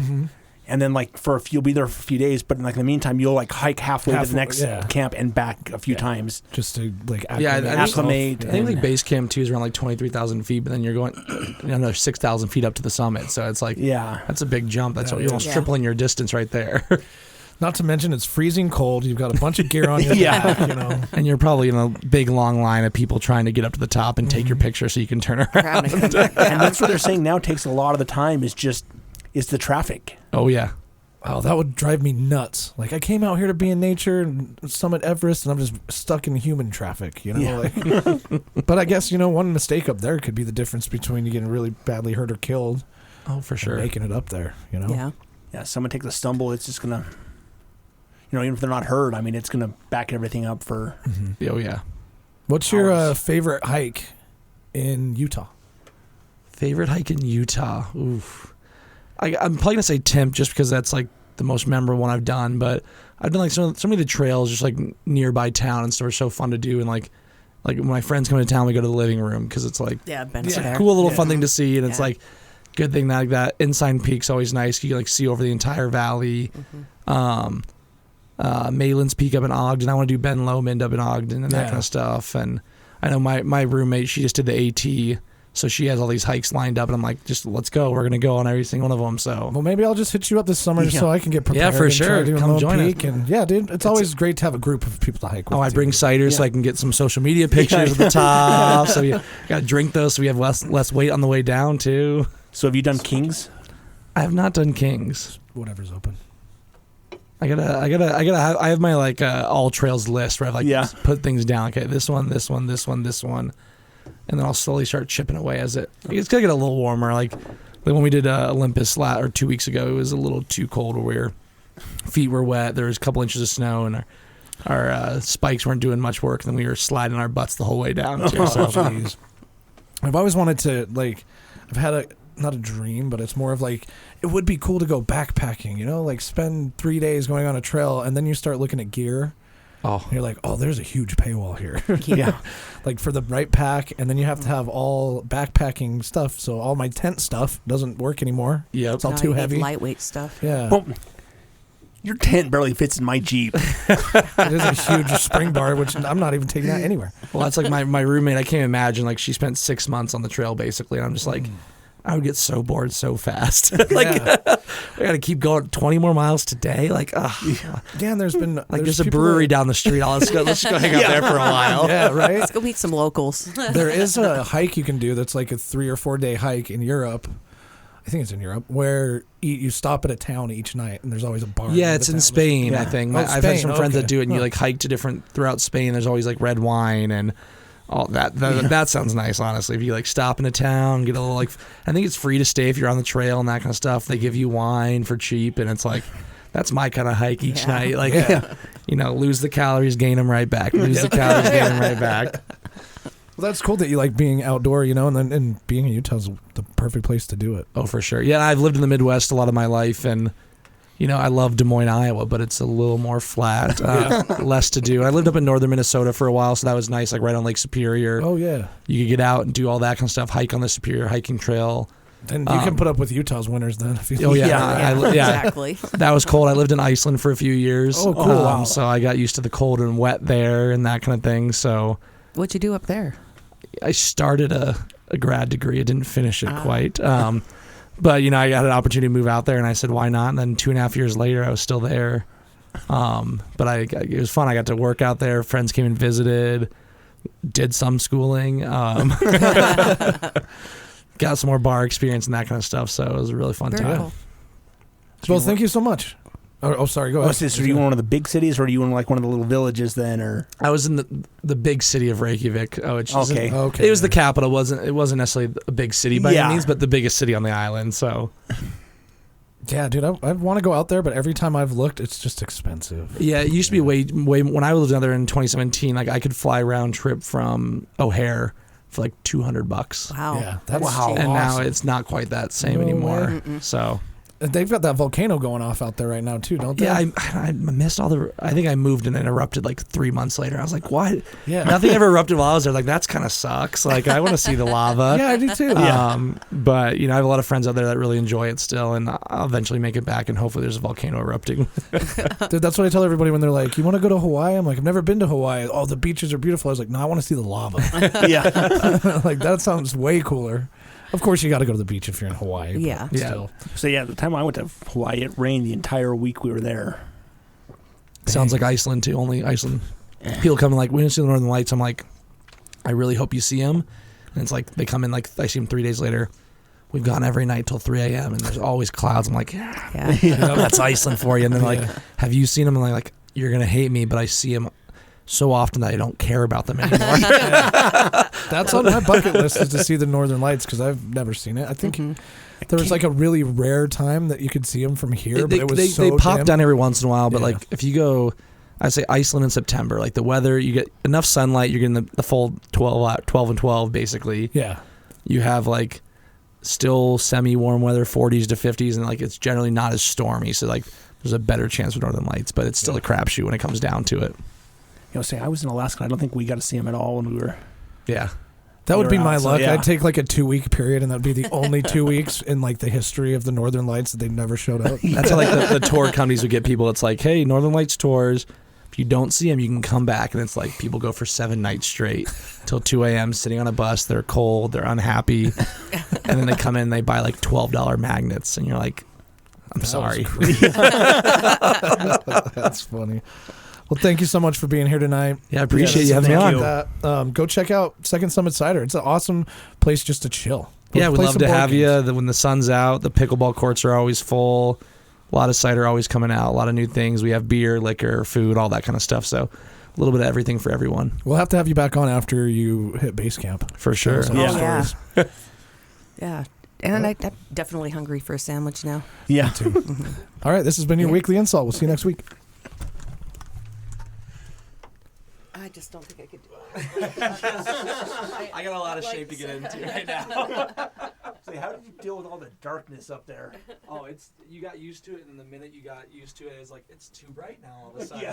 and then like you'll be there for a few days, but in like in the meantime, you'll like hike halfway to the next camp and back a few times. Just to like acclimate. I think like base camp 2 is around like 23,000 feet, but then you're going another 6,000 feet up to the summit. So it's like, that's a big jump. That's you're almost tripling your distance right there. Not to mention it's freezing cold. You've got a bunch of gear on your back, and you're probably in a big long line of people trying to get up to the top and take your picture so you can turn around. And that's what they're saying now takes a lot of the time is the traffic. Oh yeah. Oh, that would drive me nuts. Like I came out here to be in nature and summit Everest, and I'm just stuck in human traffic. But I guess one mistake up there could be the difference between you getting really badly hurt or killed. Oh, for sure. And making it up there. Yeah. Someone takes a stumble, it's just gonna. Even if they're not hurt, I mean, it's gonna back everything up for. Oh yeah. What's your favorite hike in Utah? Favorite hike in Utah? Oof. I'm probably gonna say Temp just because that's like the most memorable one I've done. But I've done like so many of the trails just like nearby town and stuff are so fun to do. And like when my friends come to town, we go to the living room because it's like it's a cool little fun thing to see. And it's like good thing that like that Ensign Peak's always nice. You can like see over the entire valley. Malin's Peak up in Ogden. I want to do Ben Lomond up in Ogden and that kind of stuff. And I know my roommate, she just did the AT. So she has all these hikes lined up, and I'm like, just let's go. We're going to go on every single one of them. So, well, maybe I'll just hit you up this summer so I can get prepared. Yeah, for sure. Come join us. And dude, it's always great to have a group of people to hike with. I bring cider so I can get some social media pictures at the top. So you got to drink those so we have less weight on the way down, too. So have you done Kings? I have not done Kings. Whatever's open. I have my like all trails list where I've like put things down. Okay, this one. And then I'll slowly start chipping away as it's gonna get a little warmer. Like when we did Olympus 2 weeks ago, it was a little too cold where feet were wet. There was a couple inches of snow, and our spikes weren't doing much work. And then we were sliding our butts the whole way down. Too, Jeez. I've always wanted to I've had not a dream, but it's more of like it would be cool to go backpacking. Like spend 3 days going on a trail, and then you start looking at gear. Oh, and you're like, there's a huge paywall here. Yeah. Like for the right pack, and then you have to have all backpacking stuff. So all my tent stuff doesn't work anymore. Yeah, it's all too heavy. Lightweight stuff. Yeah. Well, your tent barely fits in my Jeep. It is a huge spring bar, which I'm not even taking that anywhere. Well, that's like my roommate. I can't imagine. Like she spent 6 months on the trail basically, and I'm just like. I would get so bored so fast. I got to keep going 20 more miles today. Like, and there's been there's a brewery down the street. Let's go hang out there for a while. Yeah, right. Let's go meet some locals. There is a hike you can do that's like a 3 or 4 day hike in Europe. I think it's in Europe where you stop at a town each night and there's always a bar. Yeah, it's in Spain. I think I've had some friends that do it, and you like hike to throughout Spain. There's always like red wine and all that sounds nice, honestly. If you like stop in a town, get a little like, I think it's free to stay if you're on the trail and that kind of stuff. They give you wine for cheap, and it's like, that's my kind of hike each night. Like, you know, lose the calories, gain them right back. Lose the calories, gain them right back. Well, that's cool that you like being outdoor, you know, and being in Utah's the perfect place to do it. Oh, for sure. Yeah, I've lived in the Midwest a lot of my life, and you know, I love Des Moines, Iowa, but it's a little more flat, less to do. I lived up in northern Minnesota for a while, so that was nice, like right on Lake Superior. Oh, yeah. You could get out and do all that kind of stuff, hike on the Superior hiking trail. Then you can put up with Utah's winters then. If you Exactly. That was cold. I lived in Iceland for a few years. Oh, cool. Wow. So I got used to the cold and wet there and that kind of thing. So What'd you do up there? I started a grad degree. I didn't finish it quite. But, you know, I got an opportunity to move out there, and I said, why not? And then 2.5 years later, I was still there. But it was fun. I got to work out there. Friends came and visited, did some schooling, got some more bar experience and that kind of stuff. So it was a really fun time. Cool. Well, thank you so much. Oh, sorry. Go ahead. So you in one of the big cities, or are you in like one of the little villages then, or? I was in the big city of Reykjavik. Okay. It was the capital. It wasn't necessarily a big city by any means, but the biggest city on the island. So. Yeah, dude, I want to go out there, but every time I've looked, it's just expensive. Yeah, it used to be way when I lived out there in 2017. Like I could fly round trip from O'Hare for like $200. Wow. Yeah, that's wow. And now it's not quite that same anymore. So. They've got that volcano going off out there right now too, don't they? Yeah, I missed all the. I think I moved and it erupted like 3 months later. I was like, "What? Yeah, nothing ever erupted while I was there." Like that kind of sucks. Like I want to see the lava. Yeah, I do too. But you know, I have a lot of friends out there that really enjoy it still, and I'll eventually make it back, and hopefully there's a volcano erupting. Dude, that's what I tell everybody when they're like, "You want to go to Hawaii?" I'm like, "I've never been to Hawaii. Oh, the beaches are beautiful." I was like, "No, I want to see the lava." Like that sounds way cooler. Of course, you got to go to the beach if you're in Hawaii. Yeah. Still. So yeah, the time I went to Hawaii, it rained the entire week we were there. Sounds like Iceland too. Only Iceland. People come in like, "We didn't see the Northern Lights." I'm like, I really hope you see them. And it's like they come in like I see them 3 days later. We've gone every night till 3 a.m. and there's always clouds. I'm like, yeah. You know, that's Iceland for you. And then like, have you seen them? And like, you're gonna hate me, but I see them so often that I don't care about them anymore. That's on my bucket list is to see the Northern Lights because I've never seen it. I think there was like a really rare time that you could see them from here, but it was they pop down every once in a while. But like if you go, I say Iceland in September, like the weather, you get enough sunlight, you're getting the full 12 and 12 basically. Yeah. You have like still semi-warm weather, 40s to 50s, and like it's generally not as stormy. So like there's a better chance of Northern Lights, but it's still a crapshoot when it comes down to it. You know, say I was in Alaska. I don't think we got to see them at all when we were. Yeah. That would be my so, luck. yeah. I'd take like a 2-week period, and that'd be the only 2 weeks in like the history of the Northern Lights that they never showed up. That's how like the tour companies would get people. It's like, hey, Northern Lights tours. If you don't see them, you can come back, and it's like people go for 7 nights straight till 2 a.m. sitting on a bus. They're cold, they're unhappy, and then they come in, and they buy like $12 magnets, and you're like, I'm sorry. That's funny. Well, thank you so much for being here tonight. Yeah, I appreciate you having me on. Go check out Second Summit Cider. It's an awesome place just to chill. Yeah, we'd love to have you. When the sun's out, the pickleball courts are always full. A lot of cider always coming out. A lot of new things. We have beer, liquor, food, all that kind of stuff. So a little bit of everything for everyone. We'll have to have you back on after you hit base camp. For sure. Yeah. Yeah. And I'm definitely hungry for a sandwich now. Yeah. Me too. All right, this has been your weekly InSalt. We'll see you next week. I just don't think I could do it. I got a lot of shape to get into right now. Say, how did you deal with all the darkness up there? Oh, you got used to it, and the minute you got used to it, it's like it's too bright now all of a sudden.